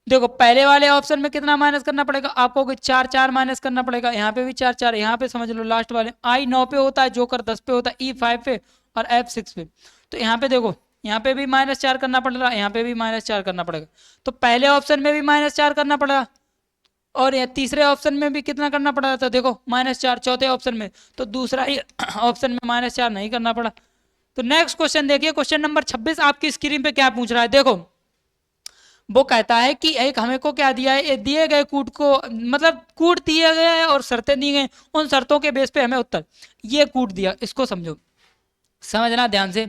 [SPEAKER 1] देखो पहले वाले ऑप्शन में कितना माइनस करना पड़ेगा आपको, 4 माइनस करना पड़ेगा, यहाँ पे भी 4, यहाँ पे समझ लो लास्ट वाले I 9 पे होता है, जोकर 10 पे होता है, E 5 पे और F 6 पे। तो यहाँ पे देखो, यहाँ पे भी -4 करना पड़ रहा है, यहाँ पे भी -4 करना पड़ेगा। तो पहले ऑप्शन में भी -4 करना पड़ा, और ये तीसरे ऑप्शन में भी कितना करना पड़ा था, देखो -4 चौथे ऑप्शन में, तो दूसरा ही ऑप्शन में -4 नहीं करना पड़ा। तो नेक्स्ट क्वेश्चन देखिए, क्वेश्चन नंबर 26 आपकी स्क्रीन पे क्या पूछ रहा है। देखो वो कहता है कि एक हमें को क्या दिया है, दिए गए कूट को, मतलब कूट दिया गया है और शर्तें दी गई, उन शर्तों के बेस पे हमें उत्तर, ये कूट दिया, इसको समझो, समझना ध्यान से।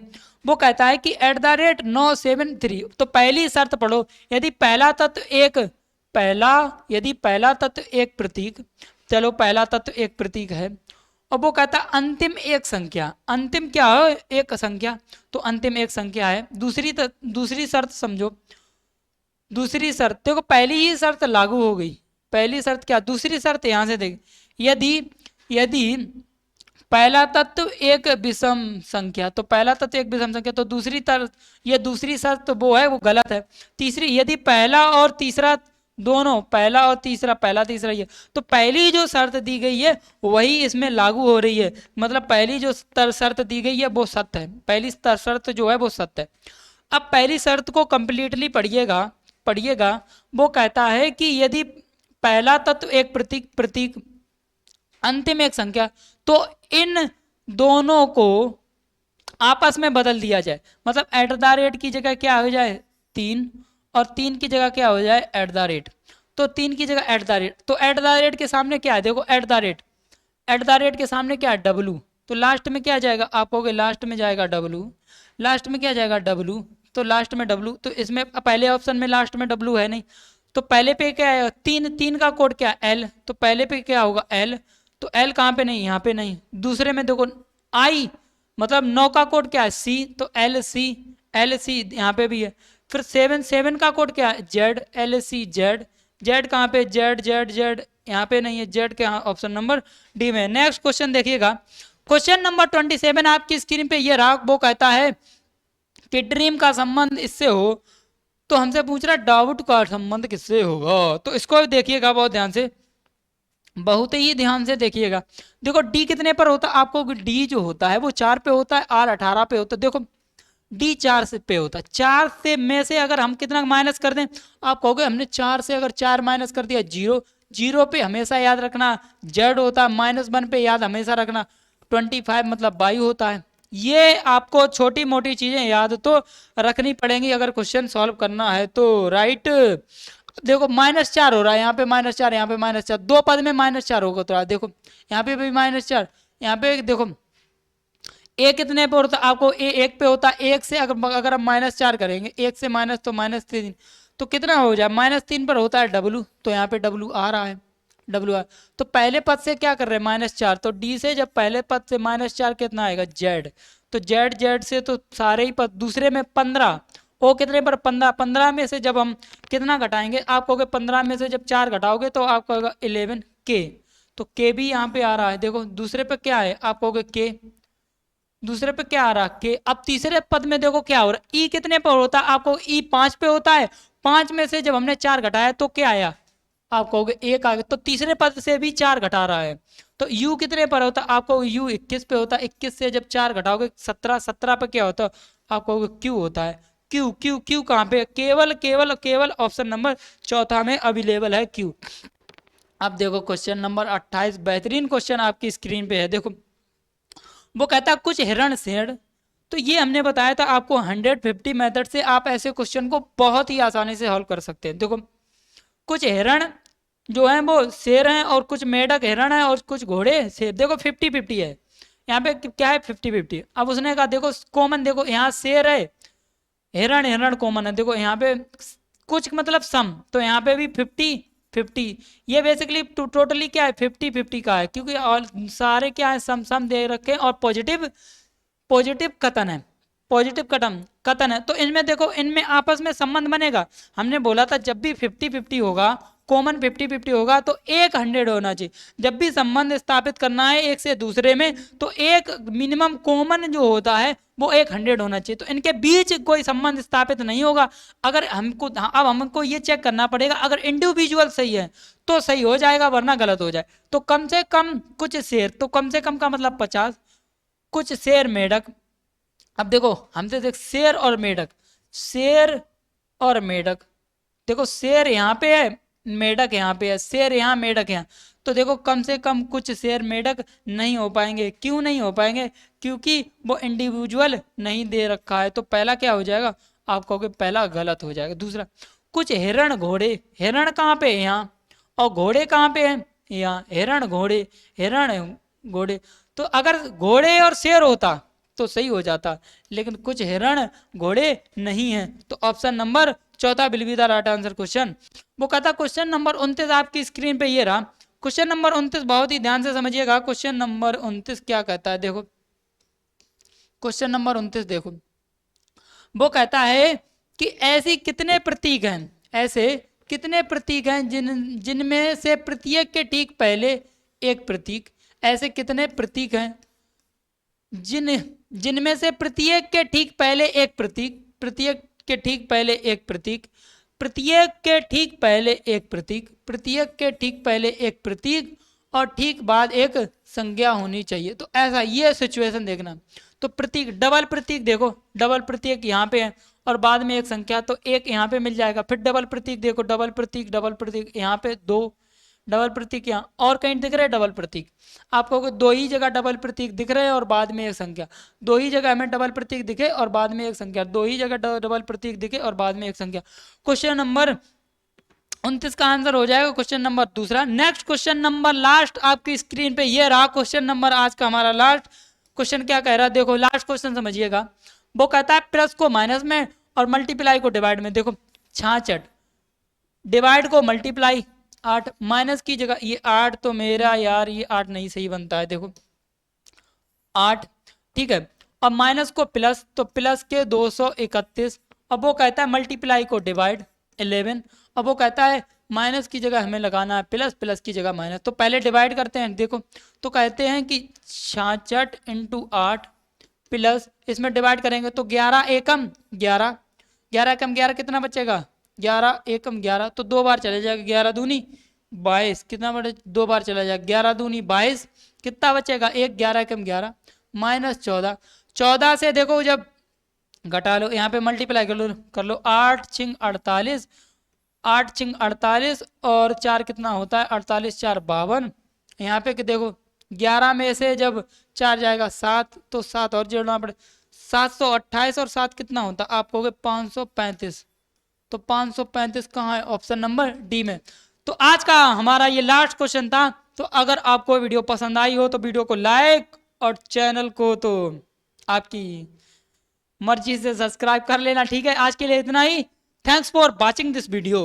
[SPEAKER 1] वो कहता है कि @973, तो पहली शर्त पढ़ो, यदि पहला तत्व एक, यदि पहला तत्व एक प्रतीक, चलो पहला तत्व एक प्रतीक है, और वो कहता है अंतिम एक संख्या, अंतिम क्या है, एक संख्या, तो अंतिम एक संख्या है। दूसरी शर्त समझो, दूसरी शर्त देखो, पहली ही शर्त लागू हो गई, पहली शर्त क्या, दूसरी शर्त यहां से देख, यदि पहला तत्व एक विषम संख्या, तो पहला तत्व एक विषम संख्या, तो ये दूसरी शर्त तो वो है, वो गलत है। तीसरी, यदि पहला और तीसरा दोनों, पहला और तीसरा, पहला तीसरा ये, तो पहली जो शर्त दी गई है वही इसमें लागू हो रही है, मतलब पहली जो शर्त दी गई है वो सत्य है, पहली शर्त जो है वो सत्य है। अब पहली शर्त को कंप्लीटली पढ़िएगा, वो कहता है कि यदि पहला तत्व एक प्रतीक अंतिम एक संख्या, तो इन दोनों को आपस में बदल दिया जाए, मतलब @ की जगह क्या हो जाए 3, और 3 की जगह क्या हो जाए @ तो 3 की जगह @ तो @ के सामने क्या है, देखो @ के सामने क्या है W, तो लास्ट में क्या जाएगा आप कहोगे, लास्ट में जाएगा W, लास्ट में क्या जाएगा W, तो लास्ट में W, तो इसमें पहले ऑप्शन में लास्ट में W है नहीं, तो पहले पे क्या है 3 का कोड क्या L, तो पहले पे क्या होगा L, तो L कहाँ पे नहीं, यहाँ पे नहीं। दूसरे में देखो I, मतलब 9 का कोड क्या है C, तो LC यहाँ पे भी है। फिर 7 का कोड क्या है Z, LC Z, जेड कहाँ पे, जेड जेड जेड यहाँ पे नहीं है, जेड के ऑप्शन नंबर डी में। नेक्स्ट क्वेश्चन देखिएगा, क्वेश्चन नंबर 27 आपकी स्क्रीन पे ये रहा। वो कहता है कि ड्रीम का संबंध इससे हो, तो हमसे पूछ रहा है डाउट का संबंध किससे होगा। तो इसको देखिएगा बहुत ध्यान से, बहुत ही ध्यान से देखिएगा। देखो डी कितने पर होता है, आपको डी जो होता है वो 4 पे होता है, आर 18 पे होता है। देखो डी 4 से पे होता है, 4 से में से अगर हम कितना माइनस कर दें, आप कहोगे हमने 4 से अगर 4 माइनस कर दिया, जीरो। जीरो पे हमेशा याद रखना जेड होता है, -1 पे याद हमेशा रखना 25 मतलब 22 होता है। ये आपको छोटी मोटी चीजें याद तो रखनी पड़ेंगी अगर क्वेश्चन सॉल्व करना है तो, राइट। देखो -4 हो रहा है, यहाँ पे -4, यहाँ पे -4, दो पद में -4 होगा। तो देखो यहाँ पे भी -4, यहाँ पे देखो ए कितने पे होता है, आपको ए 1 पे होता है। 1 से अगर हम -4 करेंगे, 1 से माइनस तो -3, तो कितना हो जाए, -3 पर होता है डब्लू, तो यहाँ पे डब्लू आ रहा है, डब्लू आर। तो पहले पद से क्या कर रहे हैं, -4, तो डी से जब पहले पद से -4 कितना आएगा, जेड, तो जेड जेड से तो सारे ही पद, दूसरे में 15, ओ कितने पर 15, 15 में से जब हम कितना घटाएंगे, आप कहोगे 15 में से जब 4 घटाओगे तो आपको होगा 11 के, तो के भी यहाँ पे आ रहा है। देखो दूसरे पे क्या है, आप कहोगे के, दूसरे पे क्या आ रहा के। अब तीसरे पद में देखो क्या हो रहा है, ई कितने पर होता है, आपको ई 5 पे होता है, 5 में से जब हमने 4 घटाया तो क्या आया, आप कहोगे 1 आ गया, तो तीसरे पद से भी 4 घटा रहा है। तो u कितने पर होता है, आपको u 21 पे होता है, 21 से जब 4 घटाओगे 17, 17 पे क्या होता है, आप कहोगे q होता है। q q q कहाँ पे, केवल केवल केवल ऑप्शन नंबर चौथा में अवेलेबल है q। अब देखो क्वेश्चन नंबर 28, बेहतरीन क्वेश्चन आपकी स्क्रीन पे है। देखो वो कहता है कुछ हिरण शेर, तो ये हमने बताया था आपको 150 मेथड से आप ऐसे क्वेश्चन को बहुत ही आसानी से हल कर सकते हैं। देखो कुछ हिरण जो है वो शेर हैं, और कुछ मेढक हिरण है, और कुछ घोड़े शेर। देखो 50-50 है, यहाँ पे क्या है 50-50। अब उसने कहा देखो कॉमन, देखो यहाँ शेर है, हिरण हिरण कॉमन है, देखो यहाँ पे कुछ मतलब सम, तो यहाँ पे भी 50-50। ये बेसिकली टोटली क्या है 50-50 का है, क्योंकि और सारे क्या है सम सम दे रखे हैं, और पॉजिटिव पॉजिटिव कथन है, पॉजिटिव कथन कथन है। तो इनमें देखो इनमें आपस में संबंध बनेगा। हमने बोला था जब भी 50-50 होगा, कॉमन 50-50 होगा, तो एक 100 होना चाहिए। जब भी संबंध स्थापित करना है एक से दूसरे में, तो एक मिनिमम कॉमन जो होता है वो एक 100 होना चाहिए। तो इनके बीच कोई संबंध स्थापित नहीं होगा। अगर हमको अब हमको ये चेक करना पड़ेगा, अगर इंडिविजुअल सही है तो सही हो जाएगा, वरना गलत हो जाए। तो कम से कम कुछ शेर, तो कम से कम का मतलब 50, कुछ शेर मेढक। अब देखो हमसे देख शेर और मेढक, शेर और मेढक, देखो शेर यहाँ पे है, मेढक यहाँ पे है, शेर यहाँ मेढक यहाँ, तो देखो कम से कम कुछ शेर मेढक नहीं हो पाएंगे। क्यों नहीं हो पाएंगे, क्योंकि वो इंडिविजुअल नहीं दे रखा है। तो पहला क्या हो जाएगा, आप कहोगे पहला गलत हो जाएगा। दूसरा कुछ हिरण घोड़े, हिरण कहाँ पे है यहाँ, और घोड़े कहाँ पे हैं यहाँ, हिरण घोड़े, हिरण घोड़े। तो अगर घोड़े और शेर होता तो सही हो जाता, लेकिन कुछ हिरण घोड़े नहीं हैं। तो ऑप्शन नंबर चौथा will be the right answer question. वो कहता क्वेश्चन नंबर 29 आपकी स्क्रीन पे ये रहा। क्वेश्चन नंबर 29 बहुत ही ध्यान से समझिएगा। क्वेश्चन नंबर 29 क्या कहता है, देखो क्वेश्चन नंबर 29 देखो, वो कहता है कि ऐसी कितने प्रतीक हैं, ऐसे कितने प्रतीक हैं जिनमें से प्रत्येक के ठीक पहले एक प्रतीक, ऐसे कितने प्रतीक हैं जिनमें से प्रत्येक के ठीक पहले एक प्रतीक, प्रत्येक के ठीक पहले एक प्रतीक, प्रत्येक के ठीक पहले एक प्रतीक, प्रत्येक के ठीक पहले एक प्रतीक, और ठीक बाद एक संज्ञा होनी चाहिए। तो ऐसा ये सिचुएशन देखना। तो प्रतीक, डबल प्रतीक, देखो डबल प्रतीक यहाँ पे है और बाद में एक संख्या, तो एक यहाँ पे मिल जाएगा। फिर डबल प्रतीक देखो, डबल प्रतीक यहाँ पे 2 डबल प्रतीक, यहाँ और कहीं दिख रहे हैं डबल प्रतीक, आपको 2 ही जगह डबल प्रतीक दिख रहे हैं और बाद में एक संख्या, 2 ही जगह हमें डबल प्रतीक दिखे और बाद में एक संख्या, 2 ही जगह डबल प्रतीक दिखे और बाद में एक संख्या। क्वेश्चन नंबर 29 का आंसर हो जाएगा क्वेश्चन नंबर दूसरा। नेक्स्ट क्वेश्चन नंबर लास्ट आपकी स्क्रीन पे ये रहा क्वेश्चन नंबर आज का हमारा लास्ट क्वेश्चन। क्या कह रहा है, देखो लास्ट क्वेश्चन समझिएगा। वो कहता है प्लस को माइनस में और मल्टीप्लाई को डिवाइड में। देखो 66, डिवाइड को मल्टीप्लाई 8, माइनस की जगह ये 8, तो मेरा यार ये 8 नहीं सही बनता है। देखो 8 ठीक है, अब माइनस को प्लस, तो प्लस के 231। अब वो कहता है मल्टीप्लाई को डिवाइड 11। अब वो कहता है माइनस की जगह हमें लगाना है प्लस, प्लस की जगह माइनस। तो पहले डिवाइड करते हैं, देखो तो कहते हैं कि 66 इंटू 8 प्लस, इसमें डिवाइड करेंगे तो 11 एकम 11, 11 एकम 11 कितना बचेगा, 11 एकम 11, तो 2 बार चले जाएगा, 11 दूनी 22, कितना बचे, 2 बार चला जाएगा, 11 दूनी 22, कितना बचेगा एक, 11 एकम 11 माइनस 14, 14 से देखो जब घटा लो, यहाँ पे मल्टीप्लाई कर लो 8 छिंग 48, 8 छिंग 48 और 4 कितना होता है 48, 4 52, यहाँ पे कि देखो 11 में से जब 4 जाएगा 7, तो 7 और जोड़ना पड़े, 728 और 7 कितना होता है आप कहोगे 535, तो 535 कहाँ है, ऑप्शन नंबर डी में। तो आज का हमारा ये लास्ट क्वेश्चन था। तो अगर आपको वीडियो पसंद आई हो तो वीडियो को लाइक और चैनल को तो आपकी मर्जी से सब्सक्राइब कर लेना, ठीक है। आज के लिए इतना ही। Thanks for watching this video.